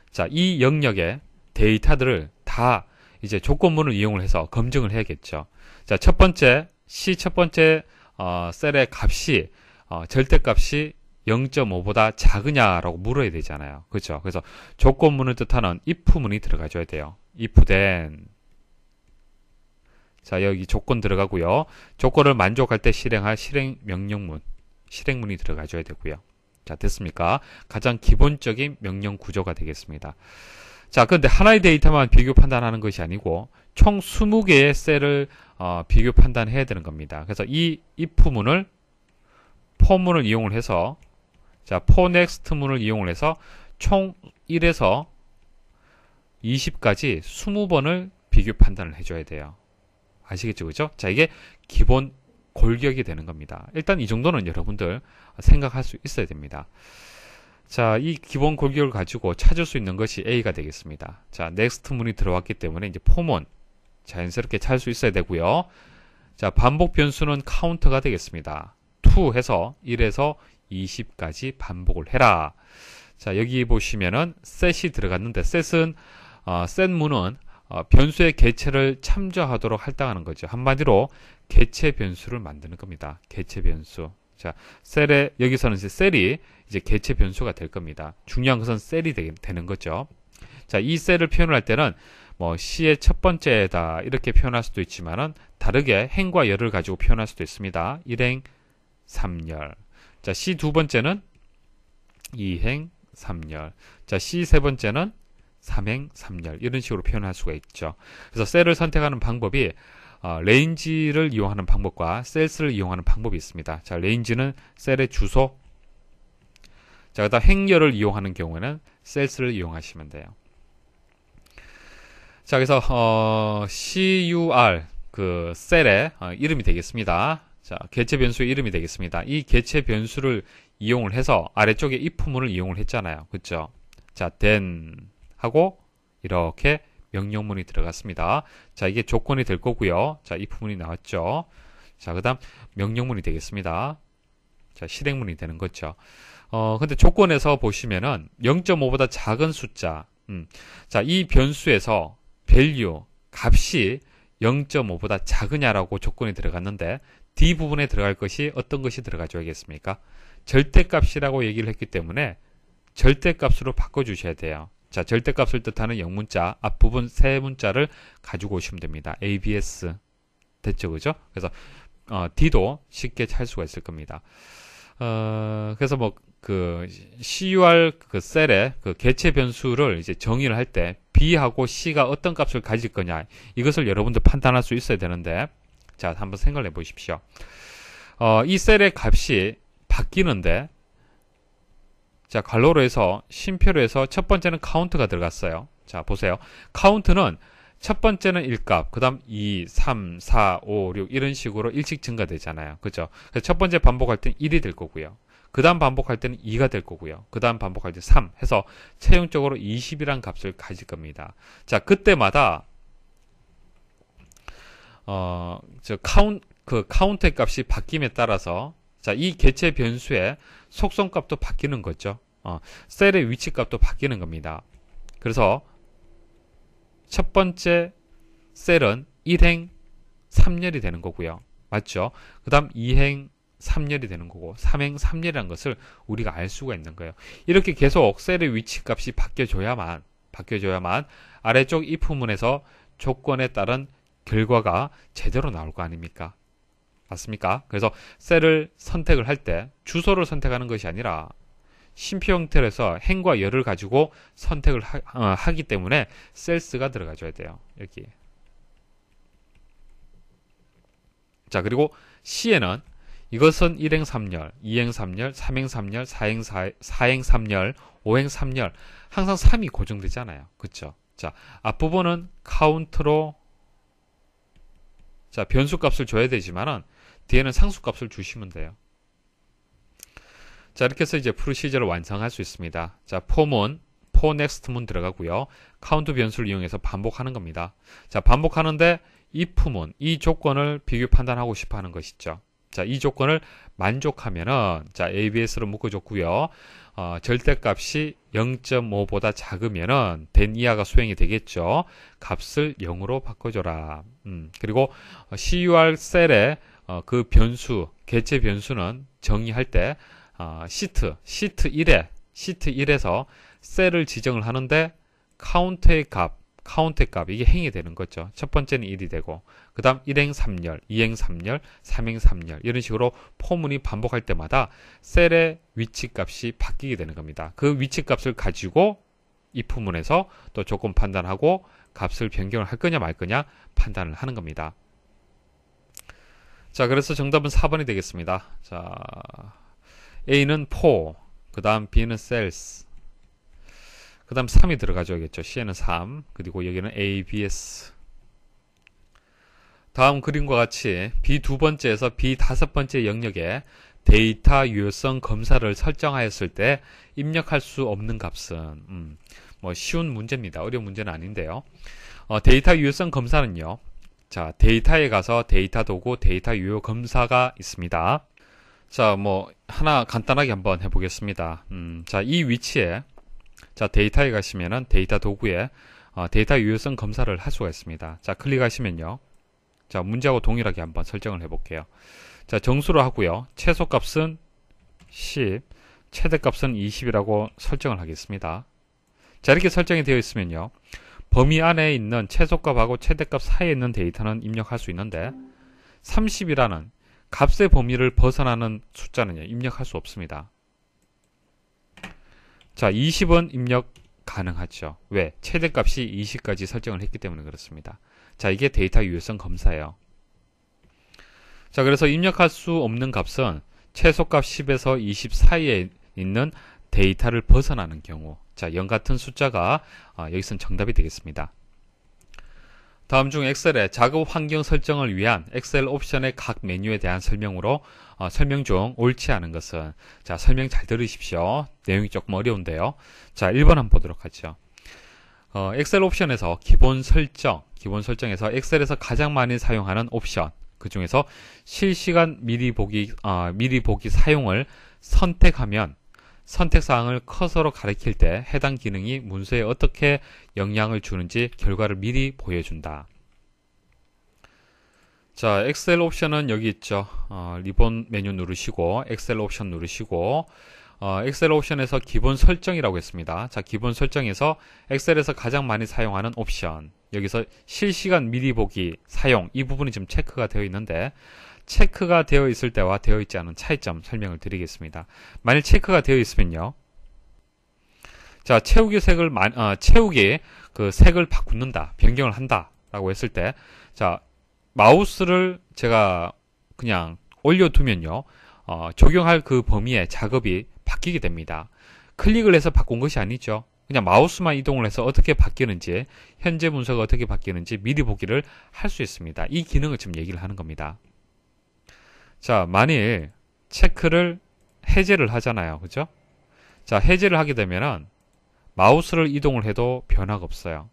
자, 이 영역의 데이터들을 다 이제 조건문을 이용을 해서 검증을 해야겠죠. 자, 첫 번째, C 첫 번째 셀의 값이 절대값이 0.5보다 작으냐라고 물어야 되잖아요. 그렇죠? 그래서 조건문을 뜻하는 if문이 들어가줘야 돼요. if then 자, 여기 조건 들어가고요. 조건을 만족할 때 실행할 실행 명령문, 실행문이 들어가줘야 되고요. 자, 됐습니까? 가장 기본적인 명령 구조가 되겠습니다. 자, 그런데 하나의 데이터만 비교 판단하는 것이 아니고 총 20개의 셀을 비교 판단해야 되는 겁니다. 그래서 이 if문을 for문을 이용을 해서 자, for next 문을 이용을 해서 총 1에서 20까지 20번을 비교 판단을 해줘야 돼요. 아시겠죠? 그죠? 자, 이게 기본 골격이 되는 겁니다. 일단 이 정도는 여러분들 생각할 수 있어야 됩니다. 자, 이 기본 골격을 가지고 찾을 수 있는 것이 A가 되겠습니다. 자, next 문이 들어왔기 때문에 이제 for문 자연스럽게 찾을 수 있어야 되고요. 자, 반복 변수는 카운터가 되겠습니다. to 해서 1에서 20까지 반복을 해라. 자, 여기 보시면은 set이 들어갔는데 set은 set 문은 변수의 개체를 참조하도록 할당하는 거죠. 한마디로 개체 변수를 만드는 겁니다. 개체 변수. 자, 셀에 여기서는 이제 셀이 이제 개체 변수가 될 겁니다. 중요한 것은 셀이 되는 거죠. 자, 이 셀을 표현을 할 때는 뭐 C의 첫 번째다 이렇게 표현할 수도 있지만은 다르게 행과 열을 가지고 표현할 수도 있습니다. 1행 3열. 자, C 두 번째는 2행 3열. 자, C 세 번째는 3행 3열 이런 식으로 표현할 수가 있죠. 그래서 셀을 선택하는 방법이 레인지를 이용하는 방법과 셀스를 이용하는 방법이 있습니다. 자, 레인지는 셀의 주소. 자, 그다음 행열을 이용하는 경우에는 셀스를 이용하시면 돼요. 자, 그래서 CUR 그 셀의 이름이 되겠습니다. 자, 개체 변수의 이름이 되겠습니다. 이 개체 변수를 이용을 해서 아래쪽에 if문을 이용을 했잖아요. 그렇죠? 자, then 하고 이렇게 명령문이 들어갔습니다. 자, 이게 조건이 될 거고요. 자, if문이 나왔죠. 자, 그다음 명령문이 되겠습니다. 자, 실행문이 되는 거죠. 근데 조건에서 보시면은 0.5보다 작은 숫자. 자, 이 변수에서 value 값이 0.5보다 작으냐라고 조건이 들어갔는데 D 부분에 들어갈 것이 어떤 것이 들어가줘야겠습니까? 절대값이라고 얘기를 했기 때문에 절대값으로 바꿔주셔야 돼요. 자, 절대값을 뜻하는 영문자 앞부분 세 문자를 가지고 오시면 됩니다. ABS 됐죠, 그죠? 그래서 D도 쉽게 찾을 수가 있을 겁니다. 그래서 뭐 그 CUR 그 셀의 그 개체 변수를 이제 정의를 할 때 B하고 C가 어떤 값을 가질 거냐 이것을 여러분들 판단할 수 있어야 되는데 자, 한번 생각을 해 보십시오. 이 셀의 값이 바뀌는데 자, 괄호로 해서 쉼표로 해서 첫 번째는 카운트가 들어갔어요. 자, 보세요. 카운트는 첫 번째는 1값, 그 다음 2, 3, 4, 5, 6 이런 식으로 일씩 증가되잖아요. 그죠? 그래서 첫 번째 반복할 때는 1이 될 거고요. 그 다음 반복할 때는 2가 될 거고요. 그 다음 반복할 때 3 해서 최종적으로 20이란 값을 가질 겁니다. 자, 그때마다 카운트의 값이 바뀜에 따라서 자, 이 개체 변수의 속성값도 바뀌는 거죠. 셀의 위치값도 바뀌는 겁니다. 그래서 첫 번째 셀은 1행 3열이 되는 거고요. 맞죠? 그 다음 2행 3열이 되는 거고 3행 3열이라는 것을 우리가 알 수가 있는 거예요. 이렇게 계속 셀의 위치값이 바뀌어줘야만 아래쪽 if문에서 조건에 따른 결과가 제대로 나올 거 아닙니까? 맞습니까? 그래서 셀을 선택을 할 때 주소를 선택하는 것이 아니라 심표 형태로 해서 행과 열을 가지고 선택을 하기 때문에 셀스가 들어가줘야 돼요. 여기. 자, 그리고 C에는 이것은 1행 3열, 2행 3열, 3행 3열, 4행 3열, 5행 3열 항상 3이 고정되잖아요. 그쵸? 자, 앞부분은 카운트로 자, 변수 값을 줘야 되지만은 뒤에는 상수 값을 주시면 돼요. 자, 이렇게 해서 이제 프로시저를 완성할 수 있습니다. 자, for문, for next문 들어가고요. 카운트 변수를 이용해서 반복하는 겁니다. 자, 반복하는데 if문, 이 조건을 비교 판단하고 싶어 하는 것이죠. 자, 이 조건을 만족하면은 자, ABS로 묶어줬고요. 절대값이 0.5보다 작으면은 된 이하가 수행이 되겠죠. 값을 0으로 바꿔줘라. 그리고 CUR 셀의 그 변수, 개체 변수는 정의할 때 시트 1에서 셀을 지정을 하는데 카운트의 값 이게 행이 되는 거죠. 첫 번째는 1이 되고 그 다음 1행 3열, 2행 3열, 3행 3열 이런 식으로 포문이 반복할 때마다 셀의 위치값이 바뀌게 되는 겁니다. 그 위치값을 가지고 if문에서 또 조건 판단하고 값을 변경을 할 거냐 말 거냐 판단을 하는 겁니다. 자, 그래서 정답은 4번이 되겠습니다. 자, A는 for, 그 다음 B는 sales, 그 다음 3이 들어가줘야겠죠. C에는 3, 그리고 여기는 ABS. 다음 그림과 같이 B 두 번째에서 B 다섯 번째 영역에 데이터 유효성 검사를 설정하였을 때 입력할 수 없는 값은 뭐 쉬운 문제입니다. 어려운 문제는 아닌데요. 데이터 유효성 검사는요. 자, 데이터에 가서 데이터 도구, 데이터 유효 검사가 있습니다. 자, 뭐 하나 간단하게 한번 해보겠습니다. 자, 이 위치에 자, 데이터에 가시면은 데이터 도구에 데이터 유효성 검사를 할 수가 있습니다. 자, 클릭하시면요. 자, 문제하고 동일하게 한번 설정을 해볼게요. 자, 정수로 하고요. 최소값은 10, 최대값은 20이라고 설정을 하겠습니다. 자, 이렇게 설정이 되어 있으면요. 범위 안에 있는 최소값하고 최대값 사이에 있는 데이터는 입력할 수 있는데 30이라는 값의 범위를 벗어나는 숫자는요. 입력할 수 없습니다. 자, 20은 입력 가능하죠. 왜? 최대값이 20까지 설정을 했기 때문에 그렇습니다. 자, 이게 데이터 유효성 검사예요. 자, 그래서 입력할 수 없는 값은 최소값 10에서 20 사이에 있는 데이터를 벗어나는 경우. 자, 0 같은 숫자가 여기서는 정답이 되겠습니다. 다음 중 엑셀의 작업 환경 설정을 위한 엑셀 옵션의 각 메뉴에 대한 설명으로 설명 중 옳지 않은 것은 자, 설명 잘 들으십시오. 내용이 조금 어려운데요. 자, 1번 한번 보도록 하죠. 엑셀 옵션에서 기본 설정에서 엑셀에서 가장 많이 사용하는 옵션 그 중에서 실시간 미리 보기 사용을 선택하면 선택사항을 커서로 가리킬 때 해당 기능이 문서에 어떻게 영향을 주는지 결과를 미리 보여준다. 자, 엑셀 옵션은 여기 있죠. 리본 메뉴 누르시고 엑셀 옵션 누르시고 엑셀 옵션에서 기본 설정이라고 했습니다. 자, 기본 설정에서 엑셀에서 가장 많이 사용하는 옵션 여기서 실시간 미리 보기 사용 이 부분이 지금 체크가 되어 있는데 체크가 되어 있을 때와 되어 있지 않은 차이점 설명을 드리겠습니다. 만일 체크가 되어 있으면요. 자, 채우기 그 색을 바꾼다, 변경을 한다라고 했을 때, 자, 마우스를 제가 그냥 올려두면요. 적용할 그 범위의 작업이 바뀌게 됩니다. 클릭을 해서 바꾼 것이 아니죠. 그냥 마우스만 이동을 해서 어떻게 바뀌는지, 현재 문서가 어떻게 바뀌는지 미리 보기를 할 수 있습니다. 이 기능을 지금 얘기를 하는 겁니다. 자, 만일 체크를 해제를 하잖아요. 그죠? 자, 해제를 하게 되면은 마우스를 이동을 해도 변화가 없어요.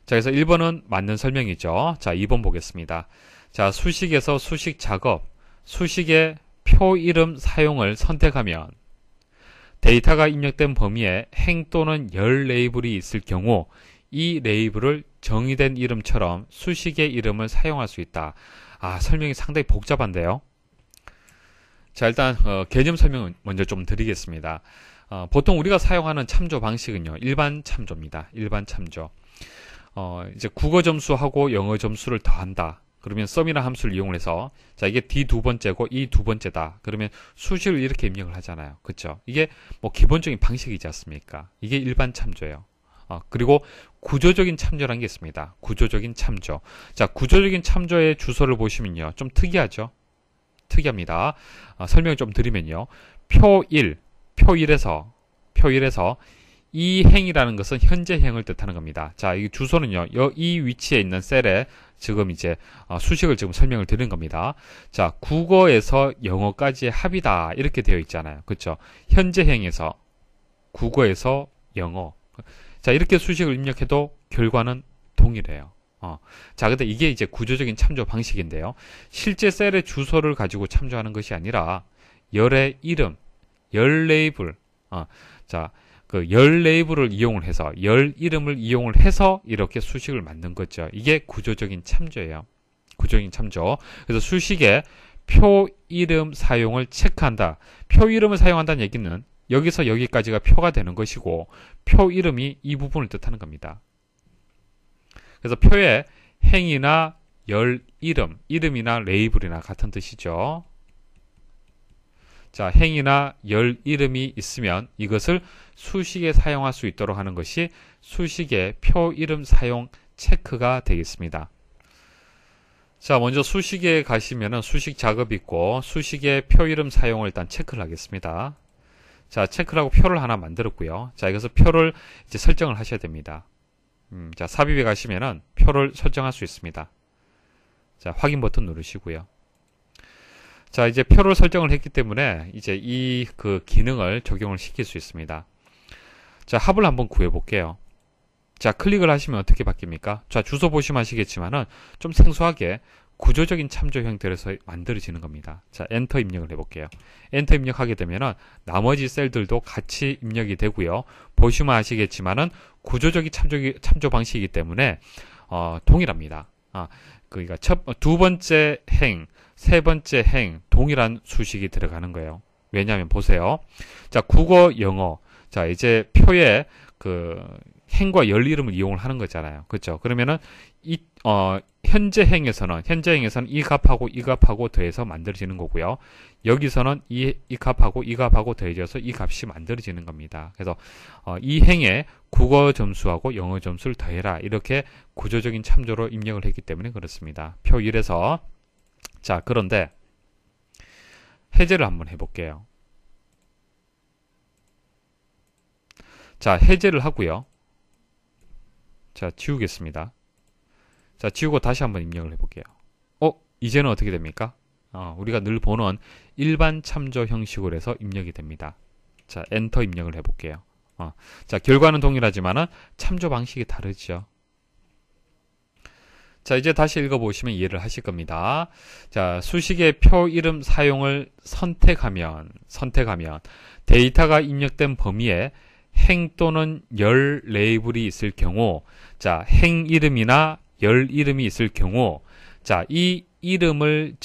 자, 그래서 1번은 맞는 설명이죠. 자, 2번 보겠습니다. 자, 수식에서 수식 작업, 수식의 표 이름 사용을 선택하면 데이터가 입력된 범위에 행 또는 열 레이블이 있을 경우 이 레이블을 정의된 이름처럼 수식의 이름을 사용할 수 있다. 아, 설명이 상당히 복잡한데요. 자, 일단 개념 설명을 먼저 좀 드리겠습니다. 보통 우리가 사용하는 참조 방식은요, 일반 참조입니다. 일반 참조. 이제 국어 점수하고 영어 점수를 더한다. 그러면 썸이라는 함수를 이용해서, 자, 이게 D 두 번째고 이 두 번째다. 그러면 수식을 이렇게 입력을 하잖아요. 그쵸? 이게 뭐 기본적인 방식이지 않습니까? 이게 일반 참조예요. 그리고 구조적인 참조라는 게 있습니다. 구조적인 참조. 자, 구조적인 참조의 주소를 보시면요, 좀 특이하죠? 특이합니다. 설명을 좀 드리면요, 표 1에서 이 행이라는 것은 현재 행을 뜻하는 겁니다. 자, 이 주소는요, 이 위치에 있는 셀에 지금 이제 수식을 지금 설명을 드리는 겁니다. 자, 국어에서 영어까지의 합이다. 이렇게 되어 있잖아요. 그렇죠? 현재 행에서 국어에서 영어. 자, 이렇게 수식을 입력해도 결과는 동일해요. 자, 근데 이게 이제 구조적인 참조 방식인데요. 실제 셀의 주소를 가지고 참조하는 것이 아니라 열의 이름, 열 레이블, 자, 그 열 레이블을 이용을 해서, 열 이름을 이용을 해서 이렇게 수식을 만든 거죠. 이게 구조적인 참조예요. 구조적인 참조. 그래서 수식에 표 이름 사용을 체크한다. 표 이름을 사용한다는 얘기는 여기서 여기까지가 표가 되는 것이고, 표 이름이 이 부분을 뜻하는 겁니다. 그래서 표에 행이나 열 이름, 이름이나 레이블이나 같은 뜻이죠. 자, 행이나 열 이름이 있으면 이것을 수식에 사용할 수 있도록 하는 것이 수식의 표 이름 사용 체크가 되겠습니다. 자, 먼저 수식에 가시면은 수식 작업이 있고, 수식의 표 이름 사용을 일단 체크를 하겠습니다. 자, 체크를 하고 표를 하나 만들었고요. 자, 여기서 표를 이제 설정을 하셔야 됩니다. 자, 삽입에 가시면은 표를 설정할 수 있습니다. 자, 확인 버튼 누르시고요. 자, 이제 표를 설정을 했기 때문에 이제 이 그 기능을 적용을 시킬 수 있습니다. 자, 합을 한번 구해 볼게요. 자, 클릭을 하시면 어떻게 바뀝니까? 자, 주소 보시면 아시겠지만은 좀 생소하게 구조적인 참조 형태로서 만들어지는 겁니다. 자, 엔터 입력을 해 볼게요. 엔터 입력하게 되면은 나머지 셀들도 같이 입력이 되고요. 보시면 아시겠지만은 구조적인 참조 방식이기 때문에 동일합니다. 그러니까 두 번째 행, 세 번째 행 동일한 수식이 들어가는 거예요. 왜냐하면 보세요. 자, 국어, 영어. 자, 이제 표에 그 행과 열 이름을 이용을 하는 거잖아요. 그렇죠? 그러면은 현재 행에서는 이 값하고 이 값하고 더해서 만들어지는 거고요. 여기서는 이 값하고 이 값하고 더해져서 이 값이 만들어지는 겁니다. 그래서 이 행에 국어 점수하고 영어 점수를 더해라. 이렇게 구조적인 참조로 입력을 했기 때문에 그렇습니다. 표 1에서 자, 그런데 해제를 한번 해볼게요. 자, 해제를 하고요. 자, 지우겠습니다. 자, 지우고 다시 한번 입력을 해볼게요. 이제는 어떻게 됩니까? 우리가 늘 보는 일반 참조 형식으로 해서 입력이 됩니다. 자, 엔터 입력을 해볼게요. 자, 결과는 동일하지만은 참조 방식이 다르죠. 자, 이제 다시 읽어보시면 이해를 하실 겁니다. 자, 수식의 표 이름 사용을 선택하면 데이터가 입력된 범위에 행 또는 열 레이블이 있을 경우, 자, 행 이름이나 열 이름이 있을 경우, 자, 이 이름을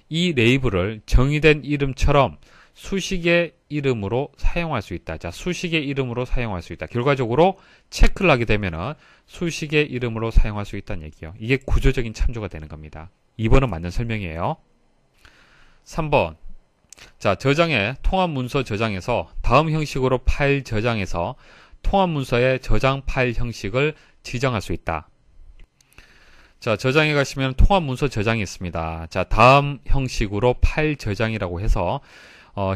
이 레이블을 정의된 이름처럼 수식의 이름으로 사용할 수 있다. 자, 수식의 이름으로 사용할 수 있다. 결과적으로 체크를 하게 되면은 수식의 이름으로 사용할 수 있다는 얘기예요. 이게 구조적인 참조가 되는 겁니다. 2번은 맞는 설명이에요. 3번. 자, 통합 문서 저장에서 다음 형식으로 파일 저장해서 통합 문서의 저장 파일 형식을 지정할 수 있다. 자, 저장에 가시면 통합 문서 저장이 있습니다. 자, 다음 형식으로 파일 저장이라고 해서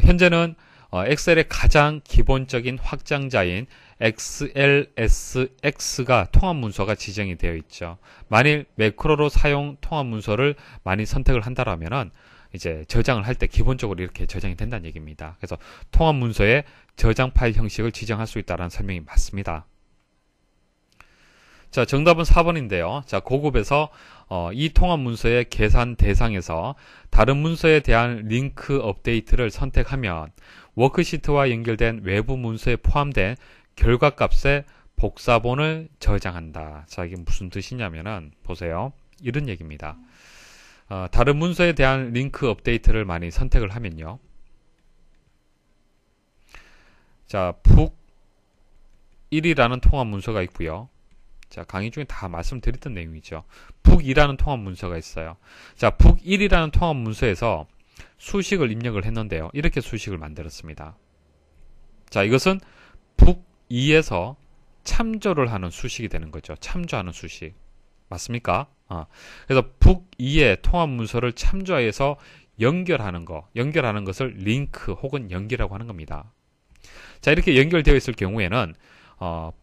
현재는 엑셀의 가장 기본적인 확장자인 XLSX가 통합 문서가 지정이 되어 있죠. 만일 매크로로 사용 통합 문서를 많이 선택을 한다라면은 이제 저장을 할 때 기본적으로 이렇게 저장이 된다는 얘기입니다. 그래서 통합 문서의 저장 파일 형식을 지정할 수 있다는 설명이 맞습니다. 자, 정답은 4번인데요. 자, 고급에서 이 통합 문서의 계산 대상에서 다른 문서에 대한 링크 업데이트를 선택하면 워크시트와 연결된 외부 문서에 포함된 결과값의 복사본을 저장한다. 자, 이게 무슨 뜻이냐면은 보세요. 이런 얘기입니다. 다른 문서에 대한 링크 업데이트를 많이 선택을 하면요. 자, 북1이라는 통합 문서가 있고요. 자, 강의 중에 다 말씀드렸던 내용이죠. 북2라는 통합 문서가 있어요. 자, 북1이라는 통합 문서에서 수식을 입력을 했는데요. 이렇게 수식을 만들었습니다. 자, 이것은 북2에서 참조를 하는 수식이 되는 거죠. 참조하는 수식. 맞습니까? 그래서 북2의 통합 문서를 참조해서 연결하는 것을 링크 혹은 연결이라고 하는 겁니다. 자, 이렇게 연결되어 있을 경우에는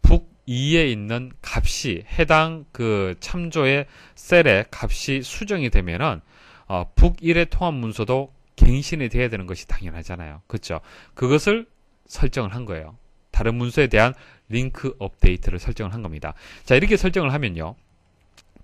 북2에 있는 값이 해당 그 참조의 셀의 값이 수정이 되면은 북1의 통합 문서도 갱신이 돼야 되는 것이 당연하잖아요. 그렇죠? 그것을 설정을 한 거예요. 다른 문서에 대한 링크 업데이트를 설정을 한 겁니다. 자, 이렇게 설정을 하면요.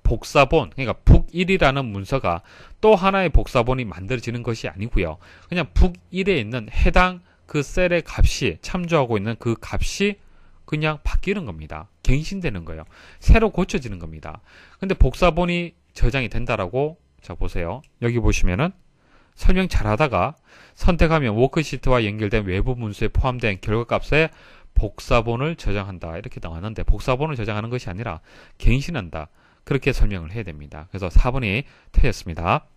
복사본, 그러니까 북1이라는 문서가 또 하나의 복사본이 만들어지는 것이 아니고요. 그냥 북1에 있는 해당 그 셀의 값이 참조하고 있는 그 값이 그냥 바뀌는 겁니다. 갱신되는 거예요. 새로 고쳐지는 겁니다. 근데 복사본이 저장이 된다라고 자 보세요. 여기 보시면은 설명 잘하다가 선택하면 워크시트와 연결된 외부 문서에 포함된 결과값의 복사본을 저장한다. 이렇게 나왔는데 복사본을 저장하는 것이 아니라 갱신한다. 그렇게 설명을 해야 됩니다. 그래서 4번이 틀렸습니다.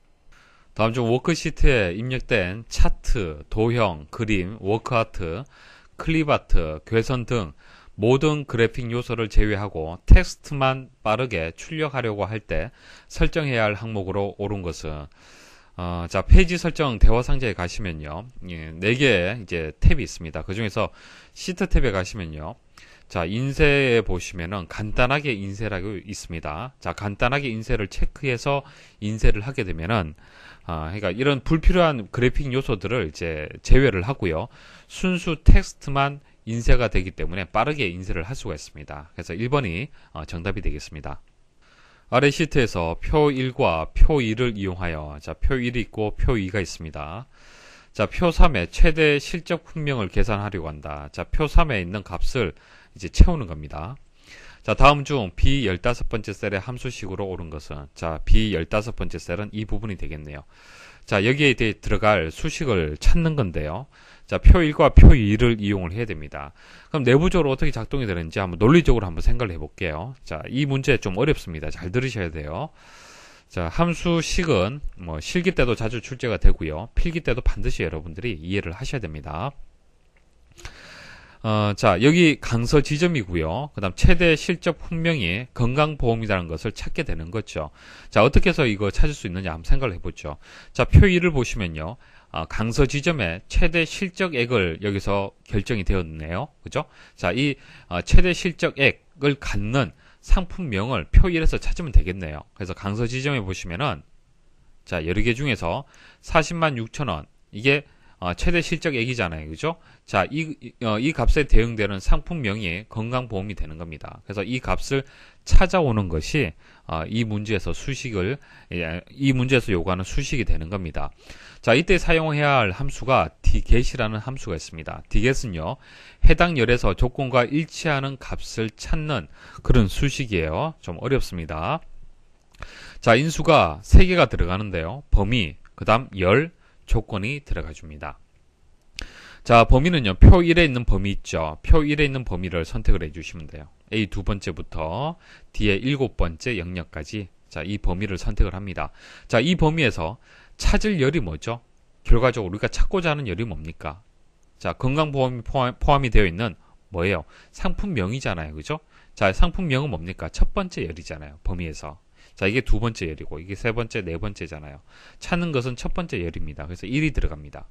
다음 중 워크시트에 입력된 차트, 도형, 그림, 워크아트, 클립아트, 괴선 등 모든 그래픽 요소를 제외하고 텍스트만 빠르게 출력하려고 할 때 설정해야 할 항목으로 옳은 것은 자, 페이지 설정 대화 상자에 가시면요. 4개의 이제 탭이 있습니다. 그 중에서 시트 탭에 가시면요. 자, 인쇄에 보시면은 간단하게 인쇄라고 있습니다. 자, 간단하게 인쇄를 체크해서 인쇄를 하게 되면은 그러니까 이런 불필요한 그래픽 요소들을 이제 제외를 하고요. 순수 텍스트만 인쇄가 되기 때문에 빠르게 인쇄를 할 수가 있습니다. 그래서 1번이 정답이 되겠습니다. 아래 시트에서 표 1과 표 2를 이용하여 자, 표 1이 있고 표 2가 있습니다. 자, 표 3의 최대 실적 분명을 계산하려고 한다. 자, 표 3에 있는 값을 이제 채우는 겁니다. 자, 다음 중 B15번째 셀의 함수식으로 옳은 것은 자, B15번째 셀은 이 부분이 되겠네요. 자, 여기에 들어갈 수식을 찾는 건데요. 자, 표 1과 표 2를 이용을 해야 됩니다. 그럼 내부적으로 어떻게 작동이 되는지 한번 논리적으로 한번 생각을 해볼게요. 자, 이 문제 좀 어렵습니다. 잘 들으셔야 돼요. 자, 함수식은 뭐 실기 때도 자주 출제가 되고요. 필기 때도 반드시 여러분들이 이해를 하셔야 됩니다. 자, 여기 강서 지점이고요. 그 다음 최대 실적 분명히 건강보험이라는 것을 찾게 되는 거죠. 자, 어떻게 해서 이거 찾을 수 있느냐 한번 생각을 해보죠. 자, 표 1을 보시면요. 강서 지점의 최대 실적액을 여기서 결정이 되었네요. 그죠? 자, 이 최대 실적액을 갖는 상품명을 표 1에서 찾으면 되겠네요. 그래서 강서 지점에 보시면은 자, 여러 개 중에서 40만 6천원 이게 최대 실적액이잖아요. 그죠? 자, 이 값에 대응되는 상품명이 건강보험이 되는 겁니다. 그래서 이 값을 찾아오는 것이 이 문제에서 요구하는 수식이 되는 겁니다. 자, 이때 사용해야 할 함수가 dget이라는 함수가 있습니다. dget은요, 해당 열에서 조건과 일치하는 값을 찾는 그런 수식이에요. 좀 어렵습니다. 자, 인수가 3개가 들어가는데요. 범위, 그 다음 열, 조건이 들어가 줍니다. 자, 범위는요, 표 1에 있는 범위 있죠. 표 1에 있는 범위를 선택을 해주시면 돼요. A 2번째부터 D의 7번째 영역까지. 자, 이 범위를 선택을 합니다. 자, 이 범위에서 찾을 열이 뭐죠? 결과적으로 우리가 찾고자 하는 열이 뭡니까? 자, 건강보험이 포함이 되어 있는 뭐예요? 상품명이잖아요. 그죠? 자, 상품명은 뭡니까? 첫 번째 열이잖아요. 범위에서. 자, 이게 두 번째 열이고, 이게 세 번째, 네 번째잖아요. 찾는 것은 첫 번째 열입니다. 그래서 1이 들어갑니다.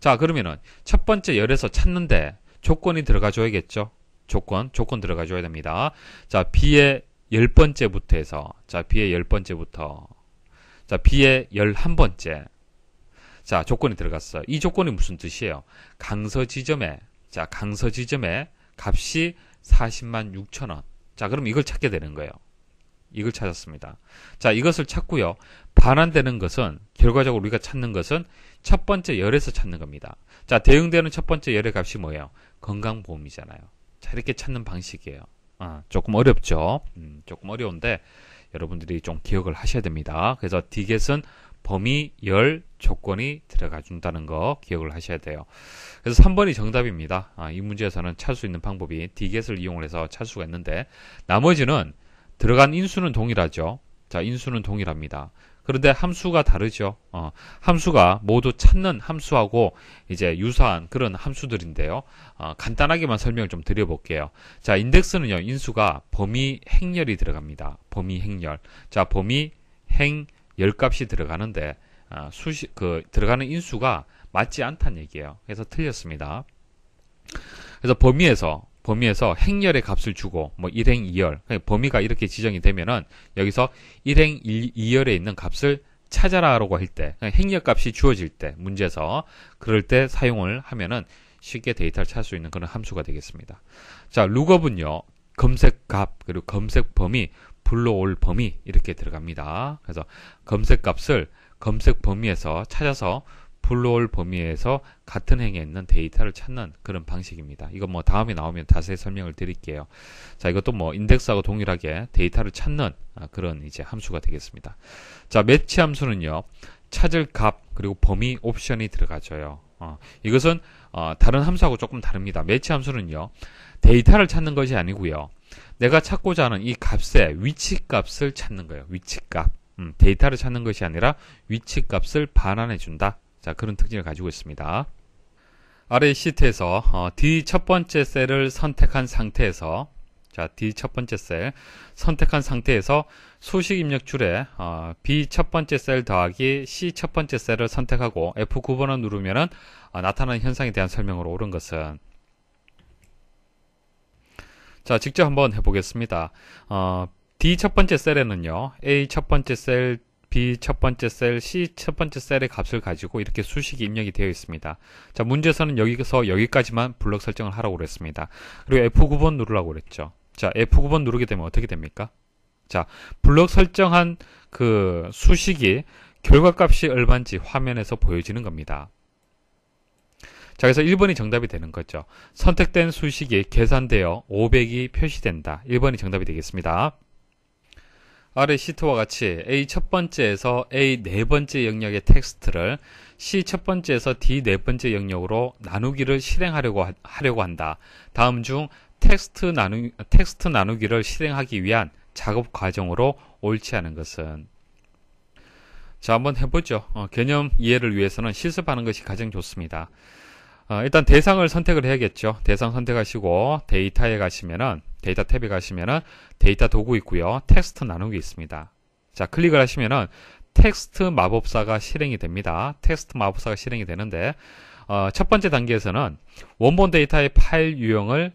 자, 그러면은 첫 번째 열에서 찾는데 조건이 들어가 줘야겠죠? 조건 들어가줘야 됩니다. 자, B의 10번째부터 해서, 자, B의 10번째부터, 자, B의 11번째. 자, 조건이 들어갔어요. 이 조건이 무슨 뜻이에요? 강서 지점에 값이 40만 6천 원. 자, 그럼 이걸 찾게 되는 거예요. 이걸 찾았습니다. 자, 이것을 찾고요. 반환되는 것은, 결과적으로 우리가 찾는 것은 첫 번째 열에서 찾는 겁니다. 자, 대응되는 첫 번째 열의 값이 뭐예요? 건강보험이잖아요. 자, 이렇게 찾는 방식이에요. 조금 어렵죠? 조금 어려운데, 여러분들이 좀 기억을 하셔야 됩니다. 그래서 디겟은 범위, 열, 조건이 들어가 준다는 거 기억을 하셔야 돼요. 그래서 3번이 정답입니다. 이 문제에서는 찾을 수 있는 방법이 디겟을 이용을 해서 찾을 수가 있는데, 나머지는 들어간 인수는 동일하죠. 자, 인수는 동일합니다. 그런데 함수가 다르죠. 함수가 모두 찾는 함수하고 이제 유사한 그런 함수들인데요. 간단하게만 설명을 좀 드려볼게요. 자, 인덱스는요, 인수가 범위 행렬이 들어갑니다. 범위 행렬. 자, 범위 행 열 값이 들어가는데, 들어가는 인수가 맞지 않다는 얘기예요. 그래서 틀렸습니다. 그래서 범위에서 행렬의 값을 주고, 뭐 1행 2열, 범위가 이렇게 지정이 되면은, 여기서 1행 2열에 있는 값을 찾아라라고 할 때, 행렬 값이 주어질 때, 문제에서, 그럴 때 사용을 하면은 쉽게 데이터를 찾을 수 있는 그런 함수가 되겠습니다. 자, 룩업은요, 검색 값, 그리고 검색 범위, 불러올 범위, 이렇게 들어갑니다. 그래서 검색 값을 검색 범위에서 찾아서 불러올 범위에서 같은 행에 있는 데이터를 찾는 그런 방식입니다. 이건 뭐 다음에 나오면 자세히 설명을 드릴게요. 자, 이것도 뭐 인덱스하고 동일하게 데이터를 찾는 그런 이제 함수가 되겠습니다. 자, 매치 함수는요, 찾을 값 그리고 범위 옵션이 들어가져요. 이것은 다른 함수하고 조금 다릅니다. 매치 함수는요, 데이터를 찾는 것이 아니고요, 내가 찾고자 하는 이 값의 위치 값을 찾는 거예요. 위치 값. 데이터를 찾는 것이 아니라 위치 값을 반환해 준다. 자, 그런 특징을 가지고 있습니다. 아래 시트에서 D 첫 번째 셀을 선택한 상태에서, 자, D 첫 번째 셀 선택한 상태에서 수식 입력 줄에 B 첫 번째 셀 더하기 C 첫 번째 셀을 선택하고 F9번을 누르면은 나타나는 현상에 대한 설명으로 옳은 것은, 자, 직접 한번 해보겠습니다. D 첫 번째 셀에는요, A 첫 번째 셀, B 첫 번째 셀, C 첫 번째 셀의 값을 가지고 이렇게 수식이 입력이 되어 있습니다. 자, 문제에서는 여기서 여기까지만 블럭 설정을 하라고 그랬습니다. 그리고 F9번 누르라고 그랬죠. 자, F9번 누르게 되면 어떻게 됩니까? 자, 블럭 설정한 그 수식이 결과값이 얼마인지 화면에서 보여지는 겁니다. 자, 그래서 1번이 정답이 되는 거죠. 선택된 수식이 계산되어 500이 표시된다. 1번이 정답이 되겠습니다. 아래 시트와 같이 A 첫 번째에서 A 네 번째 영역의 텍스트를 C 첫 번째에서 D 네 번째 영역으로 나누기를 실행하려고 한다. 다음 중 텍스트 나누기를 실행하기 위한 작업 과정으로 옳지 않은 것은? 자, 한번 해보죠. 개념 이해를 위해서는 실습하는 것이 가장 좋습니다. 일단 대상을 선택을 해야겠죠. 대상 선택하시고 데이터에 가시면은, 데이터 탭에 가시면은 데이터 도구 있고요. 텍스트 나누기 있습니다. 자, 클릭을 하시면은 텍스트 마법사가 실행이 됩니다. 텍스트 마법사가 실행이 되는데, 첫 번째 단계에서는 원본 데이터의 파일 유형을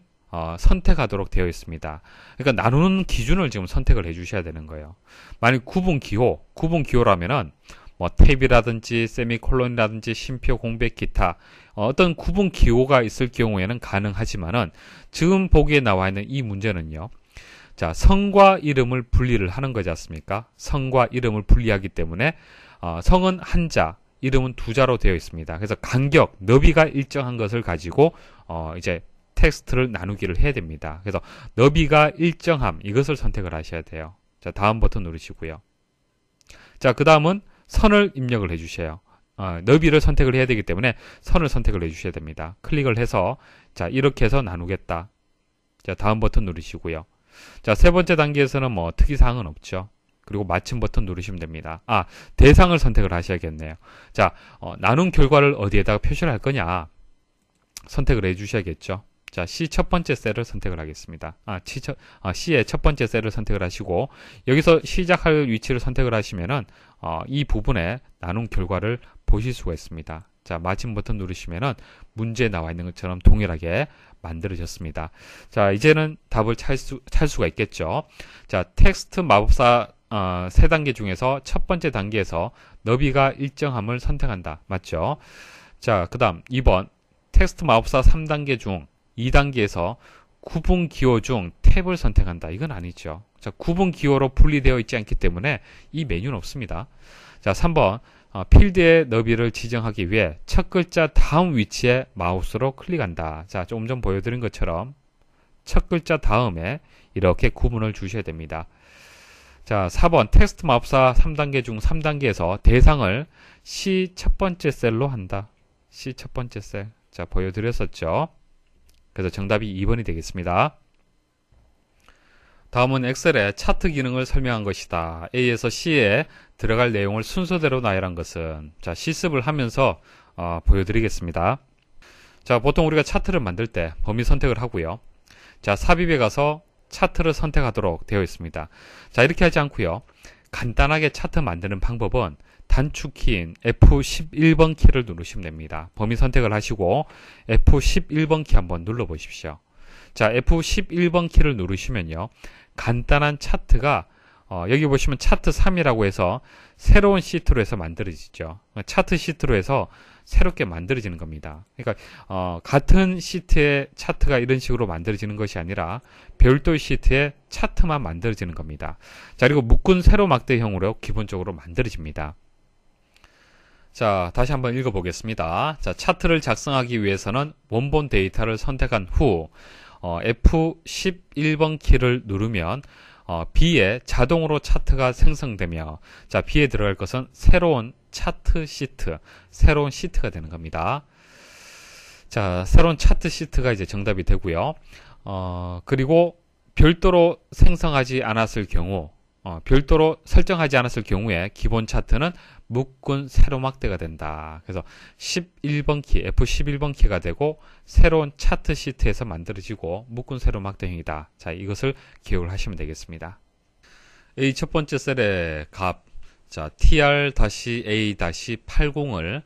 선택하도록 되어 있습니다. 그러니까 나누는 기준을 지금 선택을 해 주셔야 되는 거예요. 만약 구분 기호라면은 뭐 탭이라든지 세미콜론이라든지 쉼표, 공백, 기타 어떤 구분 기호가 있을 경우에는 가능하지만은 지금 보기에 나와 있는 이 문제는요, 자, 성과 이름을 분리를 하는 거지 않습니까? 성과 이름을 분리하기 때문에 성은 한자, 이름은 두자로 되어 있습니다. 그래서 간격, 너비가 일정한 것을 가지고 이제 텍스트를 나누기를 해야 됩니다. 그래서 너비가 일정함, 이것을 선택을 하셔야 돼요. 자, 다음 버튼 누르시고요. 자, 그 다음은 선을 입력을 해주셔요. 너비를 선택을 해야 되기 때문에 선을 선택을 해주셔야 됩니다. 클릭을 해서, 자, 이렇게 해서 나누겠다. 자, 다음 버튼 누르시고요. 자, 세 번째 단계에서는 뭐 특이사항은 없죠. 그리고 마침 버튼 누르시면 됩니다. 대상을 선택을 하셔야겠네요. 자, 나눈 결과를 어디에다가 표시를 할 거냐 선택을 해주셔야겠죠. 자, C 첫 번째 셀을 선택을 하겠습니다. C의 첫 번째 셀을 선택을 하시고, 여기서 시작할 위치를 선택을 하시면은, 이 부분에 나눈 결과를 보실 수가 있습니다. 자, 마침 버튼 누르시면은 문제에 나와 있는 것처럼 동일하게 만들어졌습니다. 자, 이제는 답을 찾을 수가 있겠죠. 자, 텍스트 마법사 3단계 중에서 첫 번째 단계에서 너비가 일정함을 선택한다. 맞죠? 자, 그 다음 2번 텍스트 마법사 3단계 중 2단계에서 구분 기호 중 탭을 선택한다. 이건 아니죠. 자, 구분 기호로 분리되어 있지 않기 때문에 이 메뉴는 없습니다. 자, 3번 필드의 너비를 지정하기 위해 첫 글자 다음 위치에 마우스로 클릭한다. 자, 조금 전 보여드린 것처럼 첫 글자 다음에 이렇게 구분을 주셔야 됩니다. 자, 4번 텍스트 마법사 3단계 중 3단계에서 대상을 C 첫 번째 셀로 한다. C 첫 번째 셀. 자, 보여드렸었죠. 그래서 정답이 2번이 되겠습니다. 다음은 엑셀의 차트 기능을 설명한 것이다. A에서 C에 들어갈 내용을 순서대로 나열한 것은, 자, 실습을 하면서 보여드리겠습니다. 자, 보통 우리가 차트를 만들 때 범위 선택을 하고요. 자, 삽입에 가서 차트를 선택하도록 되어 있습니다. 자, 이렇게 하지 않고요. 간단하게 차트 만드는 방법은 단축키인 F11번 키를 누르시면 됩니다. 범위 선택을 하시고 F11번 키 한번 눌러 보십시오. 자, F11번 키를 누르시면요. 간단한 차트가 여기 보시면 차트 3이라고 해서 새로운 시트로 해서 만들어지죠. 차트 시트로 해서 새롭게 만들어지는 겁니다. 그러니까 같은 시트의 차트가 이런 식으로 만들어지는 것이 아니라 별도의 시트의 차트만 만들어지는 겁니다. 자, 그리고 묶은 세로 막대형으로 기본적으로 만들어집니다. 자, 다시 한번 읽어보겠습니다. 자, 차트를 작성하기 위해서는 원본 데이터를 선택한 후 F11번 키를 누르면 B에 자동으로 차트가 생성되며, 자, B에 들어갈 것은 새로운 차트 시트, 새로운 시트가 되는 겁니다. 자, 새로운 차트 시트가 이제 정답이 되고요. 그리고 별도로 생성하지 않았을 경우, 별도로 설정하지 않았을 경우에 기본 차트는 묶은 세로 막대가 된다. 그래서 11번 키, F11번 키가 되고 새로운 차트 시트에서 만들어지고 묶은 세로 막대형이다. 자, 이것을 기억을 하시면 되겠습니다. A 첫 번째 셀의 값, 자, tr-a-80을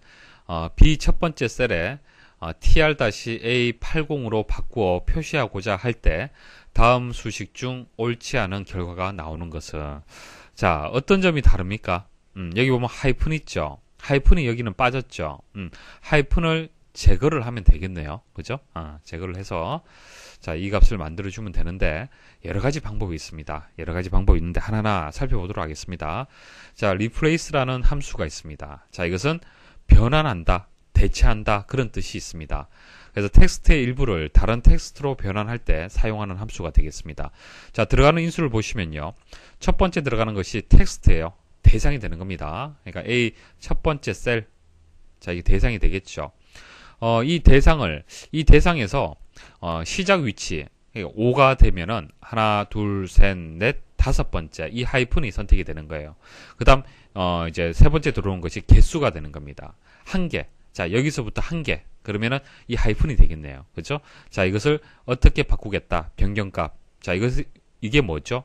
B 첫 번째 셀에 tr-a80으로 바꾸어 표시하고자 할 때 다음 수식 중 옳지 않은 결과가 나오는 것은, 자, 어떤 점이 다릅니까? 여기 보면 하이픈 있죠. 하이픈이 여기는 빠졌죠. 하이픈을 제거를 하면 되겠네요. 그죠? 제거를 해서, 자, 이 값을 만들어주면 되는데, 여러 가지 방법이 있습니다. 여러 가지 방법이 있는데, 하나하나 살펴보도록 하겠습니다. 자, replace라는 함수가 있습니다. 자, 이것은 변환한다, 대체한다, 그런 뜻이 있습니다. 그래서 텍스트의 일부를 다른 텍스트로 변환할 때 사용하는 함수가 되겠습니다. 자, 들어가는 인수를 보시면요. 첫 번째 들어가는 것이 텍스트예요. 대상이 되는 겁니다. 그러니까 A 첫 번째 셀. 자, 이게 대상이 되겠죠. 이 대상에서 시작 위치 5가 되면은 하나, 둘, 셋, 넷, 다섯 번째 이 하이픈이 선택이 되는 거예요. 그다음 이제 세 번째 들어온 것이 개수가 되는 겁니다. 한 개. 자, 여기서부터 한 개. 그러면은 이 하이픈이 되겠네요. 그렇죠? 자, 이것을 어떻게 바꾸겠다. 변경값. 자, 이게 뭐죠?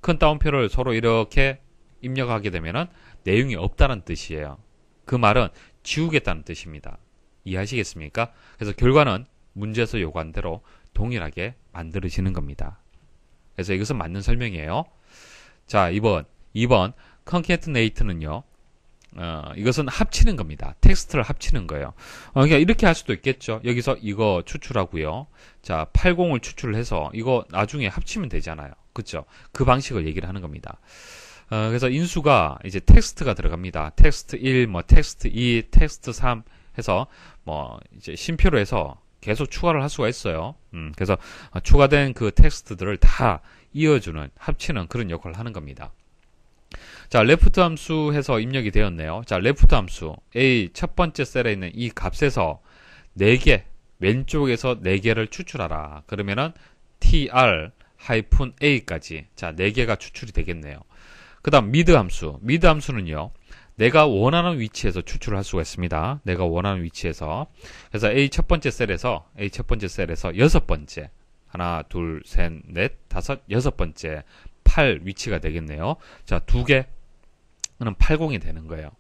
큰 따옴표를 서로 이렇게 입력하게 되면은 내용이 없다는 뜻이에요. 그 말은 지우겠다는 뜻입니다. 이해하시겠습니까? 그래서 결과는 문제에서 요구한 대로 동일하게 만들어지는 겁니다. 그래서 이것은 맞는 설명이에요. 자, 2번 concatenate는요. 이것은 합치는 겁니다. 텍스트를 합치는 거예요. 그러니까 이렇게 할 수도 있겠죠. 여기서 이거 추출하고요. 자, 80을 추출해서 이거 나중에 합치면 되잖아요. 그렇죠? 그 방식을 얘기를 하는 겁니다. 그래서 인수가 이제 텍스트가 들어갑니다. 텍스트 1, 뭐 텍스트 2, 텍스트 3 해서 뭐 이제 심표로 해서 계속 추가를 할 수가 있어요. 그래서 추가된 그 텍스트들을 다 이어주는, 합치는 그런 역할을 하는 겁니다. 자, 레프트 함수 해서 입력이 되었네요. 자, 레프트 함수 A 첫 번째 셀에 있는 이 값에서 4개, 왼쪽에서 4개를 추출하라. 그러면은 tr-a까지, 자, 4개가 추출이 되겠네요. 그 다음 미드 함수는요, 내가 원하는 위치에서 추출을 할 수가 있습니다. 내가 원하는 위치에서. 그래서 A 첫 번째 셀에서 여섯 번째, 하나, 둘, 셋, 넷, 다섯, 여섯 번째 8 위치가 되겠네요. 자, 2개는 80이 되는 거예요.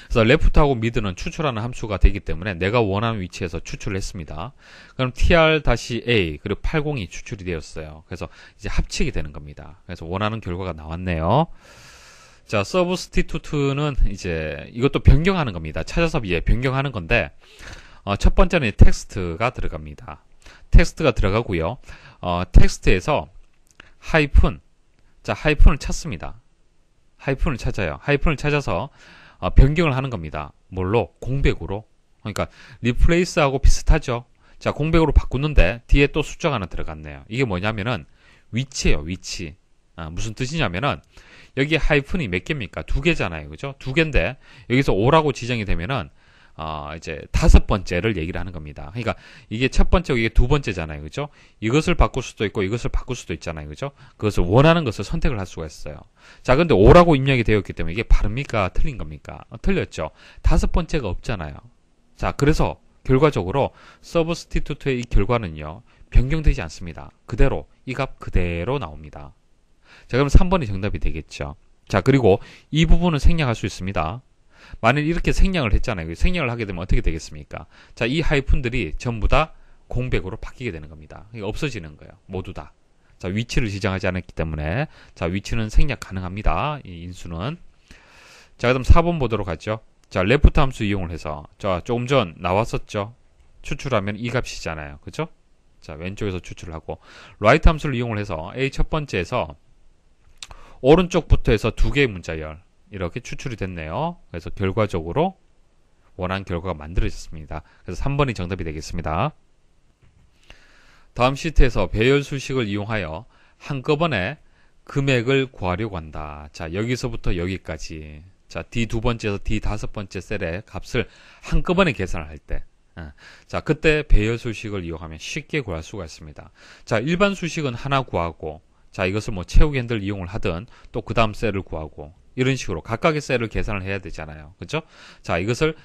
그래서 left하고 mid는 추출하는 함수가 되기 때문에 내가 원하는 위치에서 추출을 했습니다. 그럼 tr-a 그리고 80이 추출이 되었어요. 그래서 이제 합치게 되는 겁니다. 그래서 원하는 결과가 나왔네요. 자, substitute는 이제 이것도 변경하는 겁니다. 찾아서 변경하는 건데 첫 번째는 텍스트가 들어갑니다. 텍스트가 들어가고요. 텍스트에서 하이픈, 자, 하이픈을 찾습니다. 하이픈을 찾아요. 하이픈을 찾아서 변경을 하는 겁니다. 뭘로? 공백으로. 그러니까 replace하고 비슷하죠. 자, 공백으로 바꾸는데 뒤에 또 숫자가 하나 들어갔네요. 이게 뭐냐면은 위치예요. 위치. 무슨 뜻이냐면은 여기 하이픈이 몇 개입니까? 2개잖아요. 그죠? 2개인데 여기서 5라고 지정이 되면은 이제 5번째를 얘기를 하는 겁니다. 그러니까 이게 첫 번째고 이게 두 번째잖아요. 그죠? 이것을 바꿀 수도 있고 이것을 바꿀 수도 있잖아요. 그죠? 그것을 원하는 것을 선택을 할 수가 있어요. 자, 근데 5라고 입력이 되어 있기 때문에 이게 바릅니까? 틀린 겁니까? 틀렸죠. 5번째가 없잖아요. 자, 그래서 결과적으로 서브스티튜트의 이 결과는요. 변경되지 않습니다. 그대로 이 값 그대로 나옵니다. 자, 그럼 3번이 정답이 되겠죠. 자, 그리고 이 부분은 생략할 수 있습니다. 만일 이렇게 생략을 했잖아요. 생략을 하게 되면 어떻게 되겠습니까? 자, 이 하이픈들이 전부 다 공백으로 바뀌게 되는 겁니다. 그러니까 없어지는 거예요. 모두 다. 자, 위치를 지정하지 않았기 때문에 자, 위치는 생략 가능합니다. 이 인수는. 자, 그다음 4번 보도록 하죠. 자, 레프트 함수 이용을 해서 자, 조금 전 나왔었죠. 추출하면 이 값이잖아요. 그죠? 자, 왼쪽에서 추출을 하고 라이트 함수를 이용을 해서 A 첫 번째에서 오른쪽부터 해서 2개의 문자열 이렇게 추출이 됐네요. 그래서 결과적으로 원하는 결과가 만들어졌습니다. 그래서 3번이 정답이 되겠습니다. 다음 시트에서 배열 수식을 이용하여 한꺼번에 금액을 구하려고 한다. 자, 여기서부터 여기까지. 자, D 두 번째에서 D 다섯 번째 셀의 값을 한꺼번에 계산을 할 때. 자, 그때 배열 수식을 이용하면 쉽게 구할 수가 있습니다. 자, 일반 수식은 하나 구하고, 자, 이것을 뭐 채우기 핸들 이용을 하든 또 그 다음 셀을 구하고, 이런 식으로 각각의 셀을 계산을 해야 되잖아요. 그죠? 자, 이것을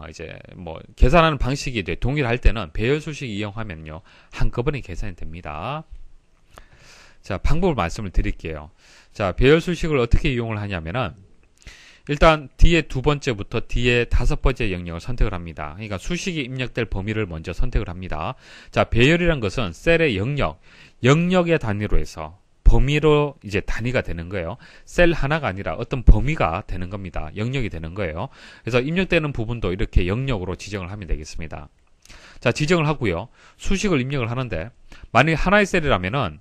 이제 뭐 계산하는 방식이 동일할 때는 배열 수식 이용하면요. 한꺼번에 계산이 됩니다. 자, 방법을 말씀을 드릴게요. 자, 배열 수식을 어떻게 이용을 하냐면은 일단 뒤에 두 번째부터 뒤에 다섯 번째 영역을 선택을 합니다. 그러니까 수식이 입력될 범위를 먼저 선택을 합니다. 자, 배열이란 것은 셀의 영역의 단위로 해서 범위로 이제 단위가 되는 거예요. 셀 하나가 아니라 어떤 범위가 되는 겁니다. 영역이 되는 거예요. 그래서 입력되는 부분도 이렇게 영역으로 지정을 하면 되겠습니다. 자, 지정을 하고요. 수식을 입력을 하는데 만일 하나의 셀이라면은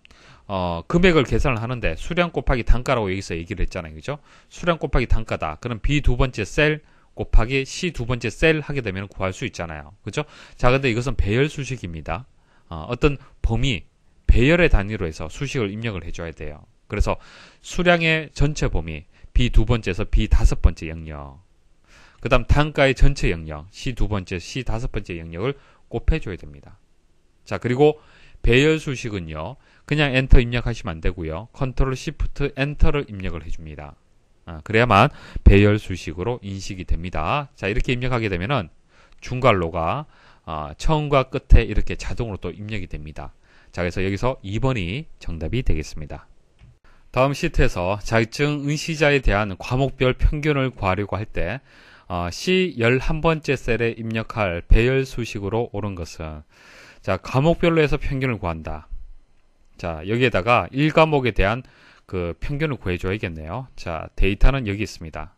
금액을 계산을 하는데 수량 곱하기 단가라고 여기서 얘기를 했잖아요. 그죠? 수량 곱하기 단가다. 그럼 B 두 번째 셀 곱하기 C 두 번째 셀 하게 되면 구할 수 있잖아요. 그죠? 자, 근데 이것은 배열 수식입니다. 어떤 범위 배열의 단위로 해서 수식을 입력을 해줘야 돼요. 그래서 수량의 전체 범위 B 두 번째에서 B 다섯 번째 영역, 그 다음 단가의 전체 영역 C 두 번째, C 다섯 번째 영역을 곱해줘야 됩니다. 자, 그리고 배열 수식은요, 그냥 엔터 입력하시면 안 되고요. 컨트롤 시프트 엔터를 입력을 해줍니다. 그래야만 배열 수식으로 인식이 됩니다. 자, 이렇게 입력하게 되면은 중괄호가 처음과 끝에 이렇게 자동으로 또 입력이 됩니다. 자, 그래서 여기서 2번이 정답이 되겠습니다. 다음 시트에서 자격증 응시자에 대한 과목별 평균을 구하려고 할 때 C 11번째 셀에 입력할 배열 수식으로 옳은 것은, 자, 과목별로 해서 평균을 구한다. 자, 여기에다가 1과목에 대한 그 평균을 구해줘야겠네요. 자, 데이터는 여기 있습니다.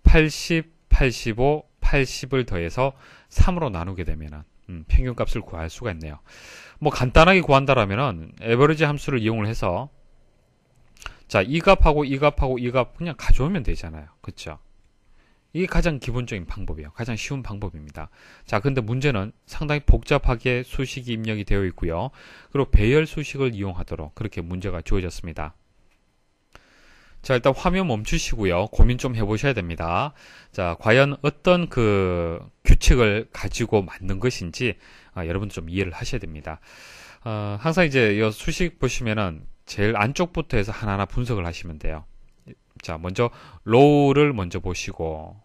80, 85, 80을 더해서 3으로 나누게 되면은 평균값을 구할 수가 있네요. 뭐 간단하게 구한다라면은 에버리지 함수를 이용을 해서 자, 이 값하고 이 값하고 이 값 그냥 가져오면 되잖아요. 그렇죠? 이게 가장 기본적인 방법이에요. 가장 쉬운 방법입니다. 자, 근데 문제는 상당히 복잡하게 수식이 입력이 되어 있고요. 그리고 배열 수식을 이용하도록 그렇게 문제가 주어졌습니다. 자, 일단 화면 멈추시고요. 고민 좀 해보셔야 됩니다. 자, 과연 어떤 그 규칙을 가지고 만든 것인지 여러분도 좀 이해를 하셔야 됩니다. 항상 이제 이 수식 보시면은 제일 안쪽부터 해서 하나하나 분석을 하시면 돼요. 자, 먼저 로우를 먼저 보시고,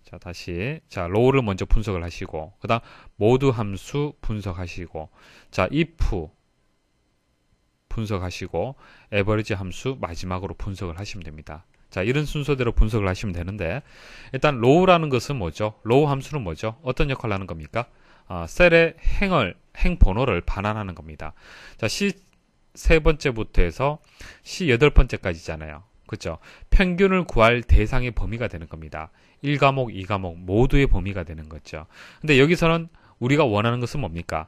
자, 다시 자, 로우를 먼저 분석을 하시고, 그 다음 모두 함수 분석하시고, 자, if 분석하시고, 에버리지 함수 마지막으로 분석을 하시면 됩니다. 자, 이런 순서대로 분석을 하시면 되는데, 일단 low라는 것은 뭐죠? low 함수는 뭐죠? 어떤 역할을 하는 겁니까? 셀의 행 번호를 반환하는 겁니다. 자, C 세 번째부터 해서 C 여덟 번째까지잖아요. 그렇죠? 평균을 구할 대상의 범위가 되는 겁니다. 1과목, 2과목 모두의 범위가 되는 거죠. 근데 여기서는 우리가 원하는 것은 뭡니까?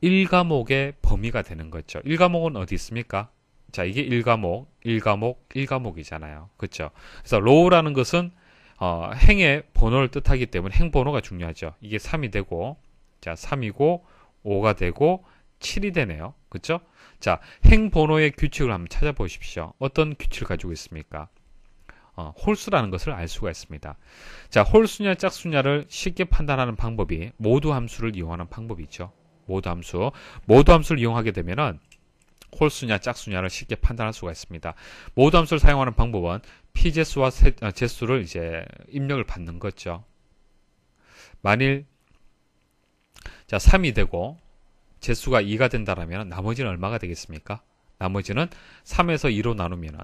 1과목의 범위가 되는 거죠. 1과목은 어디 있습니까? 자, 이게 1과목, 1과목, 1과목이잖아요. 그렇죠? 그래서 low라는 것은 행의 번호를 뜻하기 때문에 행 번호가 중요하죠. 이게 3이 되고, 자, 3이고 5가 되고 7이 되네요. 그렇죠? 자, 행 번호의 규칙을 한번 찾아보십시오. 어떤 규칙을 가지고 있습니까? 홀수라는 것을 알 수가 있습니다. 자, 홀수냐 짝수냐를 쉽게 판단하는 방법이 모두 함수를 이용하는 방법이죠. 모두 함수를 이용하게 되면은 홀수냐 짝수냐를 쉽게 판단할 수가 있습니다. 모두 함수를 사용하는 방법은 p재수와 재수를 이제 입력을 받는 거죠. 만일 자 3이 되고 재수가 2가 된다라면 나머지는 얼마가 되겠습니까? 나머지는 3에서 2로 나누면은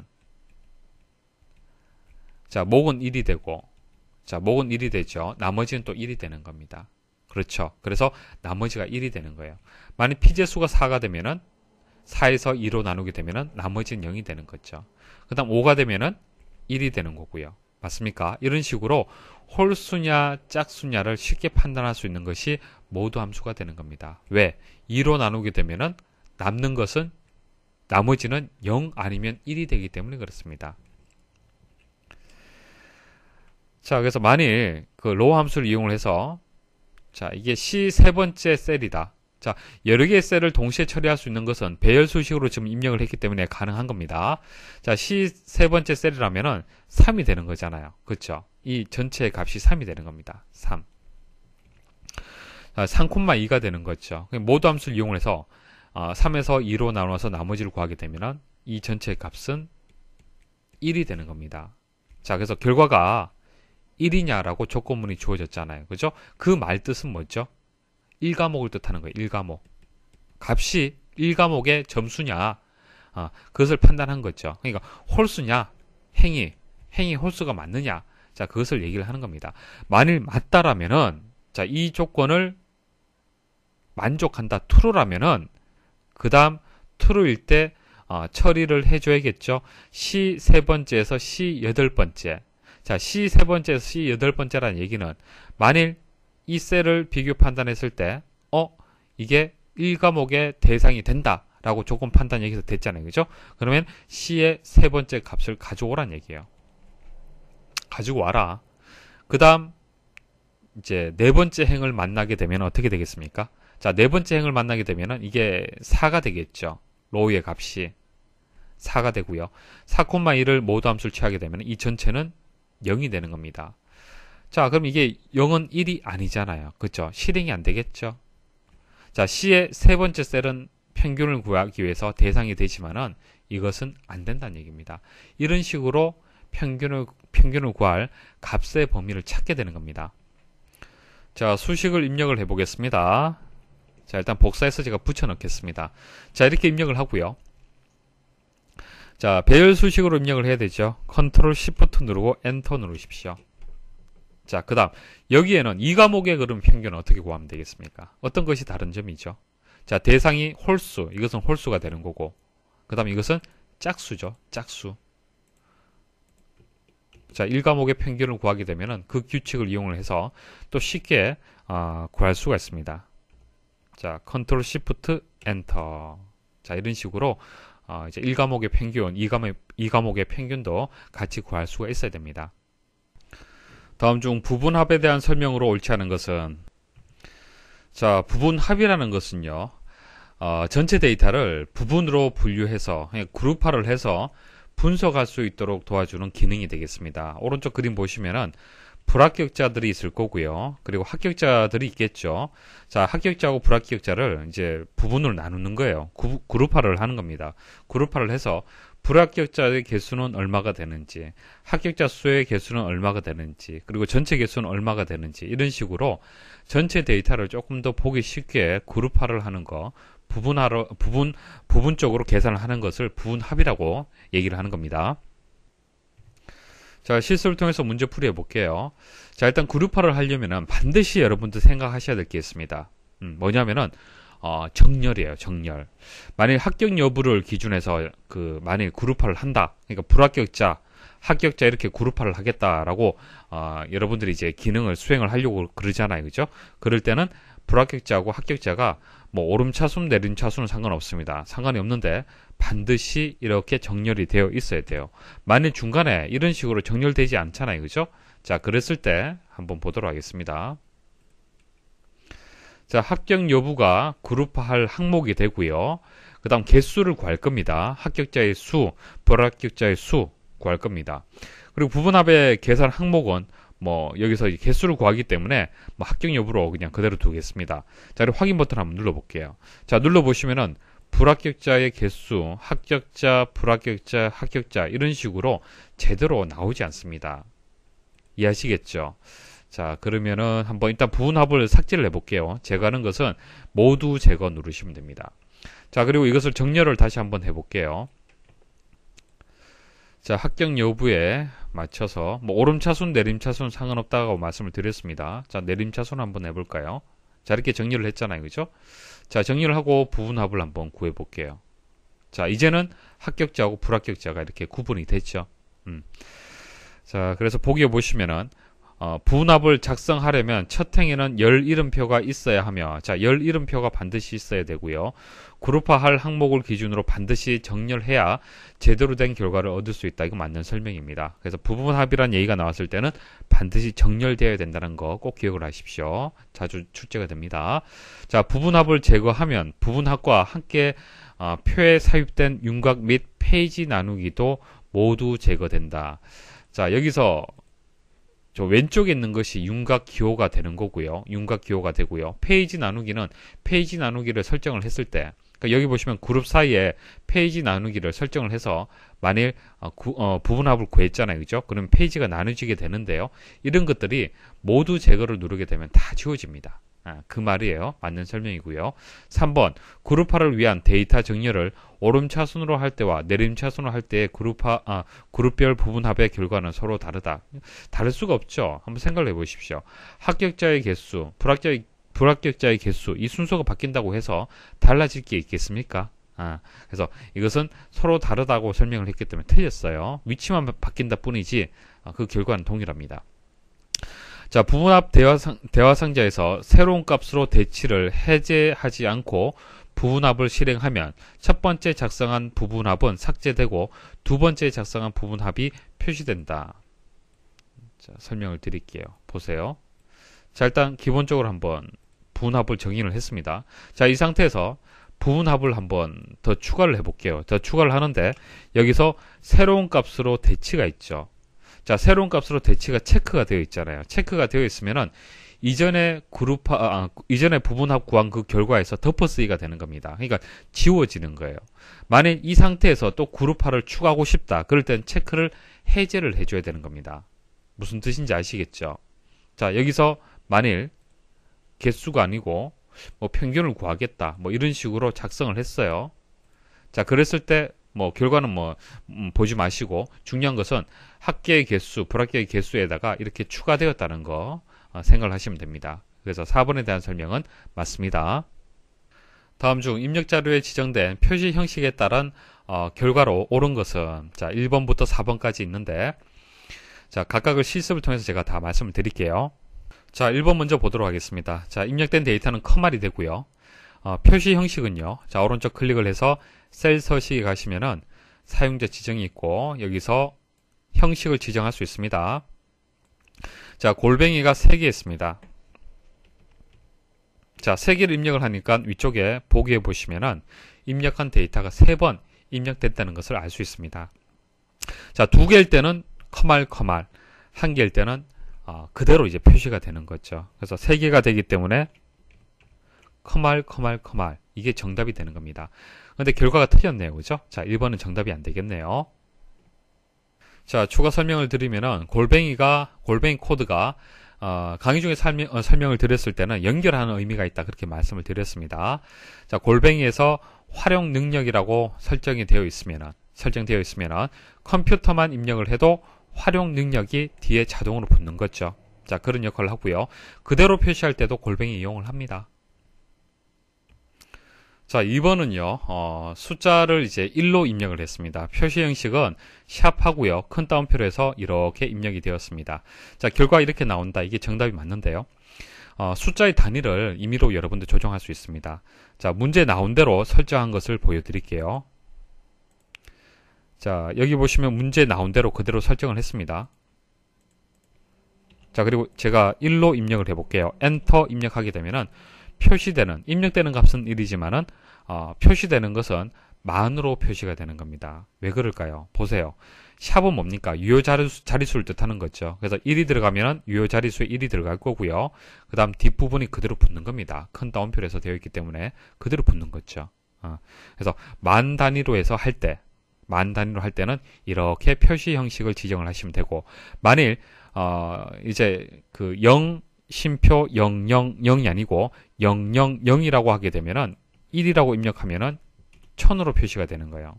자 목은 1이 되고 자 목은 1이 되죠. 나머지는 또 1이 되는 겁니다. 그렇죠. 그래서 나머지가 1이 되는 거예요. 만약 p재수가 4가 되면은 4에서 2로 나누게 되면은 나머지는 0이 되는 거죠. 그 다음 5가 되면은 1이 되는 거고요. 맞습니까? 이런 식으로 홀수냐 짝수냐를 쉽게 판단할 수 있는 것이 모두 함수가 되는 겁니다. 왜? 2로 나누게 되면은 남는 것은 나머지는 0 아니면 1이 되기 때문에 그렇습니다. 자, 그래서 만일 그 로우 함수를 이용을 해서 자, 이게 C 세 번째 셀이다. 자, 여러 개의 셀을 동시에 처리할 수 있는 것은 배열 수식으로 지금 입력을 했기 때문에 가능한 겁니다. 자, C 세 번째 셀이라면은 3이 되는 거잖아요. 그렇죠? 이 전체의 값이 3이 되는 겁니다. 3. 자, 3,2가 되는 거죠. 모두 함수를 이용해서 3에서 2로 나눠서 나머지를 구하게 되면은 이 전체의 값은 1이 되는 겁니다. 자, 그래서 결과가 1이냐라고 조건문이 주어졌잖아요. 그죠? 그 말 뜻은 뭐죠? 1과목을 뜻하는 거예요. 1과목. 값이 1과목의 점수냐, 그것을 판단한 거죠. 그러니까 홀수냐, 행이 홀수가 맞느냐, 자, 그것을 얘기를 하는 겁니다. 만일 맞다라면은, 자, 이 조건을 만족한다, true라면은, 그 다음 true일 때, 처리를 해줘야겠죠. C 세 번째에서 C 여덟 번째. 자, C 세 번째에서 C 여덟 번째라는 얘기는, 만일 이 셀을 비교 판단했을 때, 이게 1과목의 대상이 된다라고 조건 판단 여기서 됐잖아요. 그죠? 그러면 C의 세 번째 값을 가져오란 얘기예요. 가지고 와라. 그 다음, 이제 네 번째 행을 만나게 되면 어떻게 되겠습니까? 자, 네 번째 행을 만나게 되면은 이게 4가 되겠죠. 로우의 값이 4가 되고요. 4,1을 모두 함수를 취하게 되면 이 전체는 0이 되는 겁니다. 자, 그럼 이게 0은 1이 아니잖아요. 그렇죠? 실행이 안 되겠죠? 자, C의 세 번째 셀은 평균을 구하기 위해서 대상이 되지만은 이것은 안 된다는 얘기입니다. 이런 식으로 평균을 구할 값의 범위를 찾게 되는 겁니다. 자, 수식을 입력을 해 보겠습니다. 자, 일단 복사해서 제가 붙여 넣겠습니다. 자, 이렇게 입력을 하고요. 자, 배열 수식으로 입력을 해야 되죠. 컨트롤 시프트 누르고 엔터 누르십시오. 자, 그 다음 여기에는 2과목의 그럼 평균은 어떻게 구하면 되겠습니까? 어떤 것이 다른 점이죠? 자, 대상이 홀수, 이것은 홀수가 되는 거고, 그 다음 이것은 짝수죠. 짝수. 자, 1과목의 평균을 구하게 되면은 그 규칙을 이용을 해서 또 쉽게 구할 수가 있습니다. 자, 컨트롤 시프트 엔터. 자, 이런 식으로 이제 1과목의 평균, 2과목의 평균도 같이 구할 수가 있어야 됩니다. 다음 중 부분합에 대한 설명으로 옳지 않은 것은, 자, 부분합이라는 것은요, 전체 데이터를 부분으로 분류해서 그룹화를 해서 분석할 수 있도록 도와주는 기능이 되겠습니다. 오른쪽 그림 보시면은 불합격자들이 있을 거고요. 그리고 합격자들이 있겠죠. 자, 합격자하고 불합격자를 이제 부분으로 나누는 거예요. 그룹화를 하는 겁니다. 그룹화를 해서 불합격자의 개수는 얼마가 되는지, 합격자 수의 개수는 얼마가 되는지, 그리고 전체 개수는 얼마가 되는지, 이런 식으로 전체 데이터를 조금 더 보기 쉽게 그룹화를 하는 거, 부분적으로 계산을 하는 것을 부분합이라고 얘기를 하는 겁니다. 자, 실습을 통해서 문제 풀이 해볼게요. 자, 일단 그룹화를 하려면은 반드시 여러분들 생각하셔야 될 게 있습니다. 뭐냐면은, 정렬이에요, 정렬. 만일 합격 여부를 기준해서 만일 그룹화를 한다. 그러니까 불합격자, 합격자 이렇게 그룹화를 하겠다라고, 여러분들이 이제 기능을 수행을 하려고 그러잖아요. 그죠? 그럴 때는 불합격자하고 합격자가 뭐 오름차순, 내림차순은 상관없습니다. 상관이 없는데 반드시 이렇게 정렬이 되어 있어야 돼요. 만일 중간에 이런 식으로 정렬되지 않잖아요. 그죠? 자, 그랬을 때 한번 보도록 하겠습니다. 자, 합격 여부가 그룹화할 항목이 되고요. 그 다음 개수를 구할 겁니다. 합격자의 수, 불합격자의 수 구할 겁니다. 그리고 부분합의 계산 항목은 뭐 여기서 개수를 구하기 때문에 뭐 합격 여부로 그냥 그대로 두겠습니다. 자, 그리고 확인 버튼 한번 눌러볼게요. 자, 눌러보시면은 불합격자의 개수, 합격자, 불합격자, 합격자 이런 식으로 제대로 나오지 않습니다. 이해하시겠죠? 자, 그러면은 한번 일단 부분합을 삭제를 해볼게요. 제거하는 것은 모두 제거 누르시면 됩니다. 자, 그리고 이것을 정렬을 다시 한번 해볼게요. 자, 합격 여부에 맞춰서 뭐 오름차순, 내림차순 상관없다고 말씀을 드렸습니다. 자, 내림차순 한번 해볼까요? 자, 이렇게 정렬을 했잖아요. 그죠? 자, 정렬을 하고 부분합을 한번 구해볼게요. 자, 이제는 합격자하고 불합격자가 이렇게 구분이 됐죠. 자, 그래서 보기에 보시면은 부분합을 작성하려면 첫 행에는 열 이름표가 있어야 하며, 자, 열 이름표가 반드시 있어야 되고요. 그룹화할 항목을 기준으로 반드시 정렬해야 제대로 된 결과를 얻을 수 있다. 이거 맞는 설명입니다. 그래서 부분합이란 얘기가 나왔을 때는 반드시 정렬되어야 된다는 거 꼭 기억을 하십시오. 자주 출제가 됩니다. 자, 부분합을 제거하면 부분합과 함께 표에 삽입된 윤곽 및 페이지 나누기도 모두 제거된다. 자, 여기서 저 왼쪽에 있는 것이 윤곽 기호가 되는 거고요. 윤곽 기호가 되고요. 페이지 나누기는 페이지 나누기를 설정을 했을 때, 그러니까 여기 보시면 그룹 사이에 페이지 나누기를 설정을 해서 만일 부분합을 구했잖아요. 그죠? 그러면 페이지가 나눠지게 되는데요. 이런 것들이 모두 제거를 누르게 되면 다 지워집니다. 그 말이에요. 맞는 설명이고요. 3번 그룹화를 위한 데이터 정렬을 오름차순으로 할 때와 내림차순으로 할 때의 그룹별 부분합의 결과는 서로 다르다. 다를 수가 없죠. 한번 생각을 해보십시오. 합격자의 개수, 불합격자의 개수, 이 순서가 바뀐다고 해서 달라질 게 있겠습니까? 그래서 이것은 서로 다르다고 설명을 했기 때문에 틀렸어요. 위치만 바뀐다 뿐이지 그 결과는 동일합니다. 자, 부분합 대화상자에서 새로운 값으로 대치를 해제하지 않고 부분합을 실행하면 첫 번째 작성한 부분합은 삭제되고 두 번째 작성한 부분합이 표시된다. 자, 설명을 드릴게요. 보세요. 자, 일단 기본적으로 한번 부분합을 정의를 했습니다. 자, 이 상태에서 부분합을 한번 더 추가를 해볼게요. 더 추가를 하는데 여기서 새로운 값으로 대치가 있죠. 자, 새로운 값으로 대치가 체크가 되어 있잖아요. 체크가 되어 있으면은 이전에 이전에 부분합 구한 그 결과에서 덮어쓰기가 되는 겁니다. 그러니까 지워지는 거예요. 만약 이 상태에서 또 그룹화를 추가하고 싶다. 그럴 땐 체크를 해제를 해줘야 되는 겁니다. 무슨 뜻인지 아시겠죠? 자, 여기서 만일 개수가 아니고 뭐 평균을 구하겠다. 뭐 이런 식으로 작성을 했어요. 자, 그랬을 때 뭐 결과는 뭐 보지 마시고 중요한 것은 합계의 개수, 불합계의 개수에다가 이렇게 추가되었다는 거 생각을 하시면 됩니다. 그래서 4번에 대한 설명은 맞습니다. 다음 중 입력 자료에 지정된 표시 형식에 따른 결과로 옳은 것은 자, 1번부터 4번까지 있는데 자, 각각을 실습을 통해서 제가 다 말씀을 드릴게요. 자, 1번 먼저 보도록 하겠습니다. 자, 입력된 데이터는 커말이 되고요. 표시 형식은요. 자, 오른쪽 클릭을 해서 셀 서식에 가시면은 사용자 지정이 있고 여기서 형식을 지정할 수 있습니다. 자, 골뱅이가 3개 있습니다. 자, 3개를 입력을 하니까 위쪽에 보기에 보시면은 입력한 데이터가 3번 입력됐다는 것을 알 수 있습니다. 자, 2개일 때는 커말, 1개일 때는 그대로 이제 표시가 되는 거죠. 그래서 3개가 되기 때문에 커말 이게 정답이 되는 겁니다. 근데 결과가 틀렸네요. 그죠? 자, 1번은 정답이 안 되겠네요. 자, 추가 설명을 드리면은 골뱅이 코드가 강의 중에 설명을 드렸을 때는 연결하는 의미가 있다. 그렇게 말씀을 드렸습니다. 자, 골뱅이에서 활용 능력이라고 설정되어 있으면은 컴퓨터만 입력을 해도 활용 능력이 뒤에 자동으로 붙는 거죠. 자, 그런 역할을 하고요. 그대로 표시할 때도 골뱅이 이용을 합니다. 자, 2번은요, 숫자를 이제 1로 입력을 했습니다. 표시 형식은 샵하고요. 큰 따옴표로 해서 이렇게 입력이 되었습니다. 자, 결과 이렇게 나온다. 이게 정답이 맞는데요. 숫자의 단위를 임의로 여러분들 조정할 수 있습니다. 자, 문제 나온 대로 설정한 것을 보여드릴게요. 자, 여기 보시면 문제 나온 대로 그대로 설정을 했습니다. 자, 그리고 제가 1로 입력을 해볼게요. 엔터 입력하게 되면은 표시되는, 입력되는 값은 1이지만은, 표시되는 것은 만으로 표시가 되는 겁니다. 왜 그럴까요? 보세요. 샵은 뭡니까? 유효 자리수를 뜻하는 거죠. 그래서 1이 들어가면 유효 자리수에 1이 들어갈 거고요. 그 다음 뒷부분이 그대로 붙는 겁니다. 큰 따옴표로 해서 되어 있기 때문에 그대로 붙는 거죠. 그래서 만 단위로 해서 할 때, 만 단위로 할 때는 이렇게 표시 형식을 지정을 하시면 되고, 만일, 이제 그 0, 쉼표 000이 아니고 000이라고 하게 되면은 1이라고 입력하면은 1000으로 표시가 되는 거예요.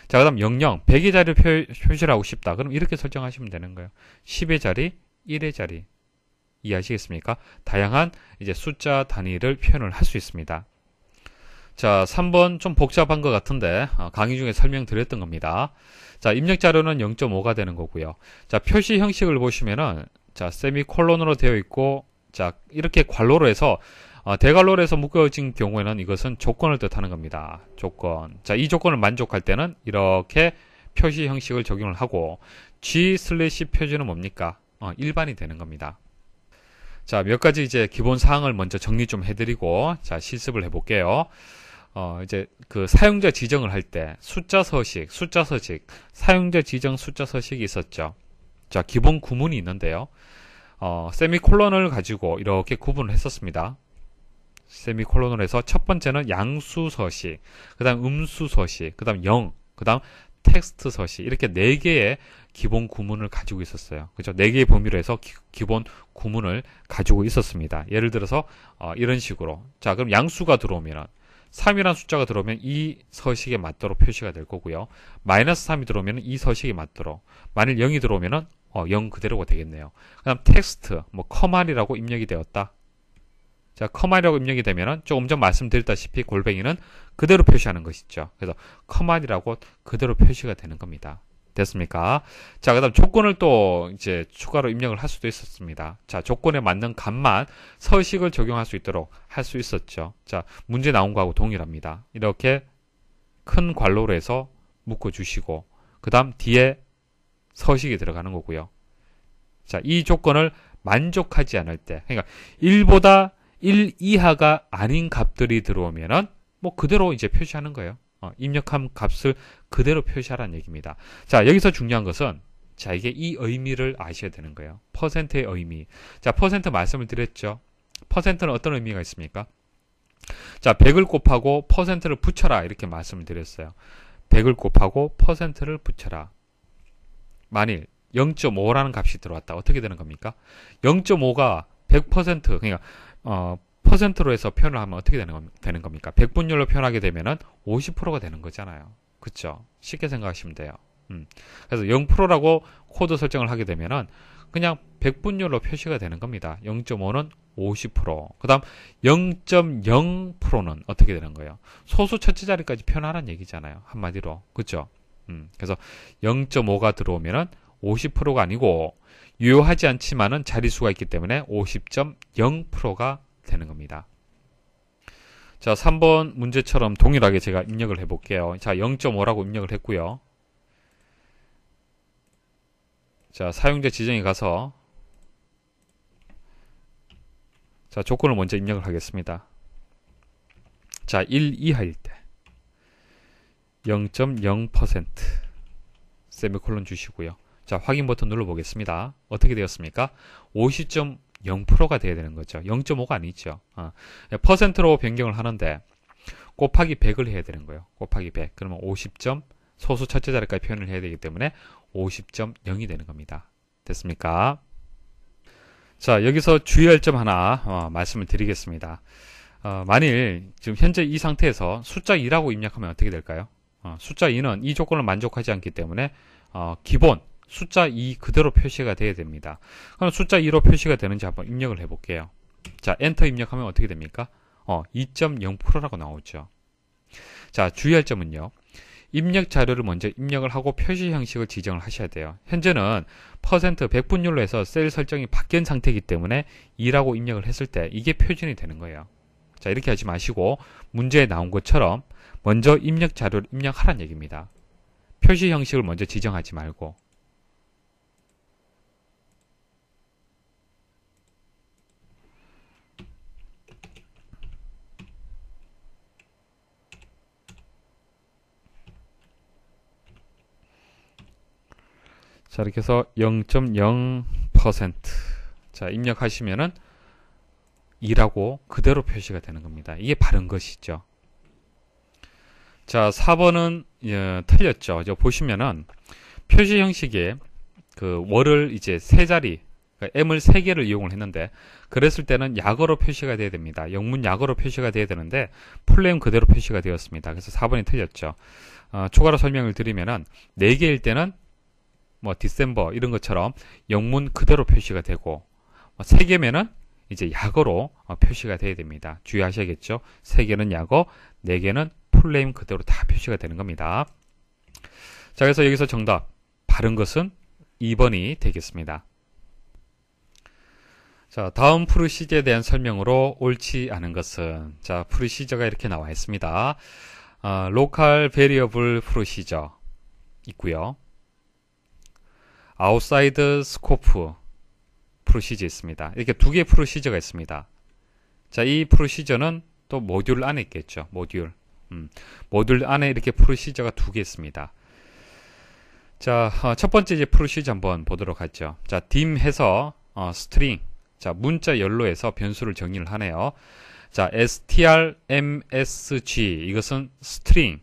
자, 그 다음 00, 100의 자리를 표시를 하고 싶다. 그럼 이렇게 설정하시면 되는 거예요. 10의 자리, 1의 자리. 이해하시겠습니까? 다양한 이제 숫자 단위를 표현을 할 수 있습니다. 자, 3번 좀 복잡한 것 같은데 강의 중에 설명드렸던 겁니다. 자, 입력 자료는 0.5가 되는 거고요. 자, 표시 형식을 보시면은 자, 세미콜론으로 되어 있고, 자, 이렇게 괄호로 해서, 대괄호로 해서 묶어진 경우에는 이것은 조건을 뜻하는 겁니다. 조건. 자, 이 조건을 만족할 때는 이렇게 표시 형식을 적용을 하고, G/표준은 뭡니까? 일반이 되는 겁니다. 자, 몇 가지 이제 기본 사항을 먼저 정리 좀 해드리고, 자, 실습을 해볼게요. 이제 그 사용자 지정을 할 때, 숫자 서식, 사용자 지정 숫자 서식이 있었죠. 자, 기본 구문이 있는데요. 세미콜론을 가지고 이렇게 구분을 했었습니다. 세미콜론을 해서 첫 번째는 양수 서식, 그 다음 음수 서식, 그 다음 0, 그 다음 텍스트 서식, 이렇게 4개의 기본 구문을 가지고 있었어요. 그죠? 4개의 범위로 해서 기본 구문을 가지고 있었습니다. 예를 들어서 이런 식으로. 자, 그럼 양수가 들어오면 3이라는 숫자가 들어오면 이 서식에 맞도록 표시가 될 거고요. 마이너스 3이 들어오면 이 서식에 맞도록. 만일 0이 들어오면 0 그대로가 되겠네요. 그 다음 텍스트, 커말이라고 입력이 되었다. 자, 커말이라고 입력이 되면은 조금 전 말씀드렸다시피 골뱅이는 그대로 표시하는 것이죠. 그래서 커말이라고 그대로 표시가 되는 겁니다. 됐습니까? 자, 그 다음 조건을 또 이제 추가로 입력을 할 수도 있었습니다. 자, 조건에 맞는 값만 서식을 적용할 수 있도록 할 수 있었죠. 자, 문제 나온 거하고 동일합니다. 이렇게 큰 괄호로 해서 묶어주시고, 그 다음 뒤에 서식이 들어가는 거고요. 자, 이 조건을 만족하지 않을 때, 그러니까 1보다 1 이하가 아닌 값들이 들어오면은 그대로 이제 표시하는 거예요. 입력한 값을 그대로 표시하라는 얘기입니다. 자, 여기서 중요한 것은 자, 이게 이 의미를 아셔야 되는 거예요. 퍼센트의 의미. 자, 퍼센트 말씀을 드렸죠. 퍼센트는 어떤 의미가 있습니까? 자, 100을 곱하고 퍼센트를 붙여라 이렇게 말씀을 드렸어요. 100을 곱하고 퍼센트를 붙여라. 만일 0.5라는 값이 들어왔다. 어떻게 되는 겁니까? 0.5가 100% 그러니까 퍼센트로 해서 표현을 하면 어떻게 되는 겁니까? 100분율로 표현하게 되면은 50%가 되는 거잖아요. 그쵸? 쉽게 생각하시면 돼요. 그래서 0%라고 코드 설정을 하게 되면은 그냥 100분율로 표시가 되는 겁니다. 0.5는 50%. 그 다음 0.0%는 어떻게 되는 거예요? 소수 첫째 자리까지 표현하라는 얘기잖아요. 한마디로. 그쵸? 그래서 0.5가 들어오면은 50%가 아니고 유효하지 않지만은 자리수가 있기 때문에 50.0%가 되는 겁니다. 자, 3번 문제처럼 동일하게 제가 입력을 해볼게요. 자, 0.5라고 입력을 했고요. 자, 사용자 지정에 가서 자, 조건을 먼저 입력을 하겠습니다. 자, 1 이하일 때 0.0% 세미콜론 주시고요. 자, 확인 버튼 눌러보겠습니다. 어떻게 되었습니까? 50.0%가 돼야 되는 거죠. 0.5가 아니죠. 퍼센트로 변경을 하는데 곱하기 100을 해야 되는 거예요. 곱하기 100. 그러면 50. 소수 첫째 자리까지 표현을 해야 되기 때문에 50.0이 되는 겁니다. 됐습니까? 자, 여기서 주의할 점 하나 말씀을 드리겠습니다. 만일 지금 현재 이 상태에서 숫자 2라고 입력하면 어떻게 될까요? 숫자 2는 이 조건을 만족하지 않기 때문에 기본 숫자 2 그대로 표시가 돼야 됩니다. 그럼 숫자 2로 표시가 되는지 한번 입력을 해볼게요. 자, 엔터 입력하면 어떻게 됩니까? 2.0%라고 나오죠. 자, 주의할 점은요. 입력 자료를 먼저 입력을 하고 표시 형식을 지정을 하셔야 돼요. 현재는 퍼센트 100분율로 해서 셀 설정이 바뀐 상태이기 때문에 2라고 입력을 했을 때 이게 표준이 되는 거예요. 자, 이렇게 하지 마시고 문제에 나온 것처럼 먼저 입력 자료를 입력하라는 얘기입니다. 표시 형식을 먼저 지정하지 말고. 자, 이렇게 해서 0.0% 자, 입력하시면은 2라고 그대로 표시가 되는 겁니다. 이게 바른 것이죠. 자, 4번은 틀렸죠. 보시면은 표시 형식에 그 월을 이제 세 자리, 그러니까 M을 3개를 이용을 했는데 그랬을 때는 약어로 표시가 돼야 됩니다. 영문 약어로 표시가 돼야 되는데 풀네임 그대로 표시가 되었습니다. 그래서 4번이 틀렸죠. 추가로 설명을 드리면은 4개일 때는 뭐 디셈버 이런 것처럼 영문 그대로 표시가 되고 3개면은 이제 약어로 표시가 돼야 됩니다. 주의하셔야겠죠. 3개는 약어, 4개는 풀네임 그대로 다 표시가 되는 겁니다. 자, 그래서 여기서 정답 바른 것은 2번이 되겠습니다. 자, 다음 프로시저에 대한 설명으로 옳지 않은 것은, 자, 프로시저가 이렇게 나와 있습니다. 로컬 베리어블 프로시저 있고요. 아웃사이드 스코프 프로시저 있습니다. 이렇게 두 개의 프로시저가 있습니다. 자, 이 프로시저는 또 모듈 안에 있겠죠. 모듈. 모듈 안에 이렇게 프로시저가 두 개 있습니다. 자, 첫 번째 이제 프로시저 한번 보도록 하죠. 자, dim 해서 스트링. 자, 문자 연로에서 변수를 정의를 하네요. 자, strmsg 이것은 스트링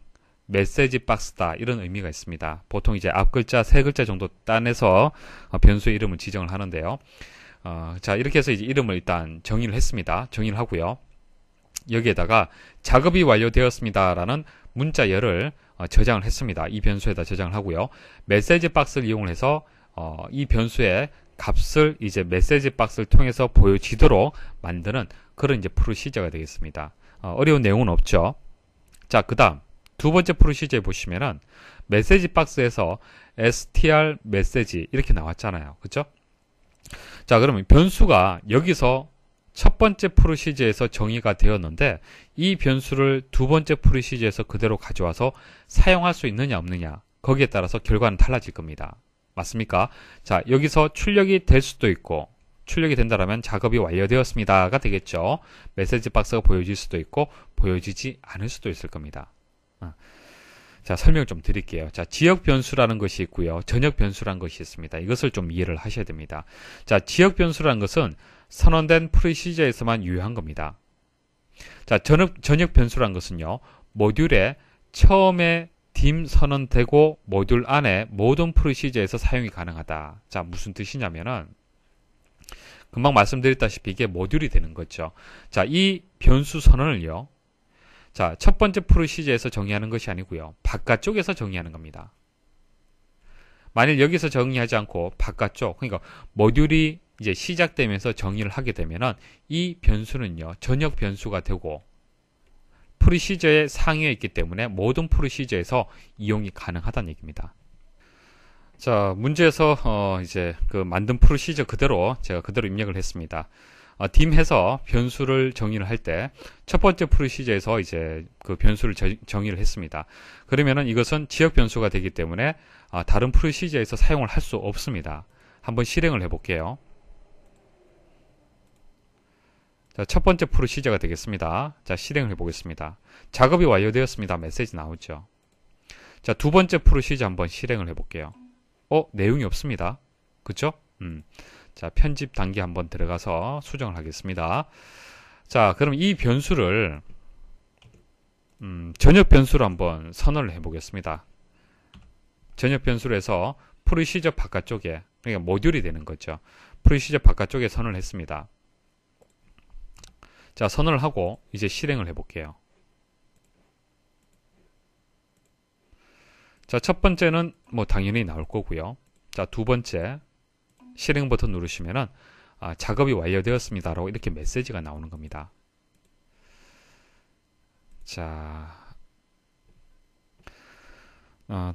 메시지 박스다 이런 의미가 있습니다. 보통 이제 앞 글자 세 글자 정도 따내서 변수의 이름을 지정을 하는데요. 자, 이렇게 해서 이제 이름을 일단 정의를 했습니다. 정의를 하고요. 여기에다가 작업이 완료되었습니다라는 문자열을 저장을 했습니다. 이 변수에다 저장을 하고요. 메시지 박스를 이용을 해서 이 변수의 값을 이제 메시지 박스를 통해서 보여지도록 만드는 그런 이제 프로시저가 되겠습니다. 어려운 내용은 없죠. 자, 그 다음 두 번째 프로시저에 보시면은 메시지 박스에서 str 메시지 이렇게 나왔잖아요. 그죠? 자, 그러면 변수가 여기서 첫 번째 프로시저에서 정의가 되었는데 이 변수를 두 번째 프로시저에서 그대로 가져와서 사용할 수 있느냐 없느냐 거기에 따라서 결과는 달라질 겁니다. 맞습니까? 자, 여기서 출력이 될 수도 있고 출력이 된다면 작업이 완료되었습니다가 되겠죠. 메시지 박스가 보여질 수도 있고 보여지지 않을 수도 있을 겁니다. 자, 설명을 좀 드릴게요. 자, 지역 변수라는 것이 있고요. 전역 변수라는 것이 있습니다. 이것을 좀 이해를 하셔야 됩니다. 자, 지역 변수라는 것은 선언된 프로시저에서만 유효한 겁니다. 자, 전역 변수라는 것은요. 모듈에 처음에 dim 선언되고 모듈 안에 모든 프로시저에서 사용이 가능하다. 자, 무슨 뜻이냐면은 금방 말씀드렸다시피 이게 모듈이 되는 거죠. 자, 이 변수 선언을요. 자, 첫 번째 프로시저에서 정의하는 것이 아니고요. 바깥쪽에서 정의하는 겁니다. 만일 여기서 정의하지 않고 바깥쪽, 그러니까 모듈이 이제 시작되면서 정의를 하게 되면은 이 변수는요. 전역 변수가 되고 프로시저의 상위에 있기 때문에 모든 프로시저에서 이용이 가능하다는 얘기입니다. 자, 문제에서 이제 그 만든 프로시저 그대로 제가 그대로 입력을 했습니다. dim 해서 변수를 정의를 할 때 첫 번째 프로시저에서 이제 그 변수를 정의를 했습니다. 그러면은 이것은 지역 변수가 되기 때문에 다른 프로시저에서 사용을 할 수 없습니다. 한번 실행을 해볼게요. 자, 첫 번째 프로시저가 되겠습니다. 자, 실행을 해보겠습니다. 작업이 완료되었습니다. 메시지 나오죠. 자, 두 번째 프로시저 한번 실행을 해볼게요. 내용이 없습니다. 그쵸? 자, 편집 단계 한번 들어가서 수정을 하겠습니다. 자, 그럼 이 변수를 전역 변수로 한번 선언을 해보겠습니다. 전역 변수로 해서 프로시저 바깥쪽에, 그러니까 모듈이 되는 거죠. 프로시저 바깥쪽에 선언을 했습니다. 자, 선언을 하고 이제 실행을 해볼게요. 자, 첫 번째는 뭐 당연히 나올 거고요. 자, 두 번째 실행 버튼 누르시면은 작업이 완료되었습니다 라고 이렇게 메시지가 나오는 겁니다. 자,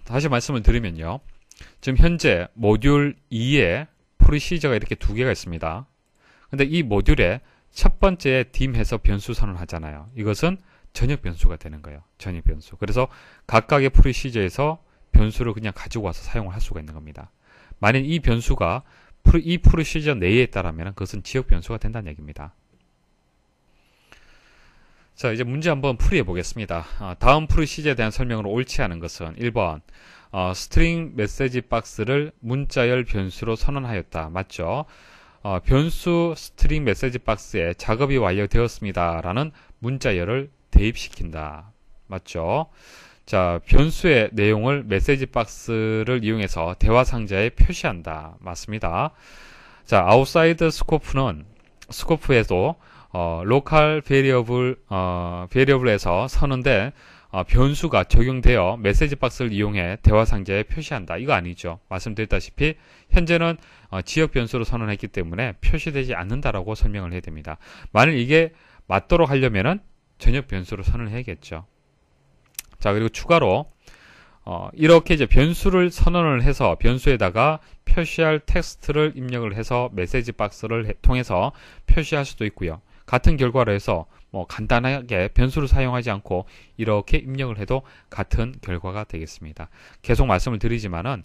다시 말씀을 드리면요, 지금 현재 모듈 2에 프로시저가 이렇게 두 개가 있습니다. 근데 이 모듈에 첫 번째 dim 해서 변수 선언을 하잖아요. 이것은 전역 변수가 되는 거예요. 전역 변수. 그래서 각각의 프로시저에서 변수를 그냥 가지고 와서 사용을 할 수가 있는 겁니다. 만약 이 변수가 이 프로시저 내에 있다면 그것은 지역 변수가 된다는 얘기입니다. 자, 이제 문제 한번 풀이해 보겠습니다. 다음 프로시저에 대한 설명으로 옳지 않은 것은 1번 스트링 메시지 박스를 문자열 변수로 선언하였다. 맞죠? 변수 스트링 메시지 박스에 작업이 완료되었습니다 라는 문자열을 대입시킨다. 맞죠? 자, 변수의 내용을 메시지 박스를 이용해서 대화 상자에 표시한다. 맞습니다. 자, 아웃사이드 스코프에도 로컬 베리어블에서 선언된 변수가 적용되어 메시지 박스를 이용해 대화 상자에 표시한다. 이거 아니죠. 말씀드렸다시피 현재는 지역 변수로 선언했기 때문에 표시되지 않는다라고 설명을 해야 됩니다. 만일 이게 맞도록 하려면은 전역 변수로 선언을 해야겠죠. 자, 그리고 추가로 이렇게 이제 변수를 선언을 해서 변수에다가 표시할 텍스트를 입력을 해서 메시지 박스를 통해서 표시할 수도 있고요. 같은 결과로 해서 간단하게 변수를 사용하지 않고 이렇게 입력을 해도 같은 결과가 되겠습니다. 계속 말씀을 드리지만은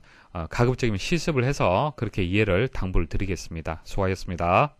가급적이면 실습을 해서 그렇게 이해를 당부를 드리겠습니다. 수고하셨습니다.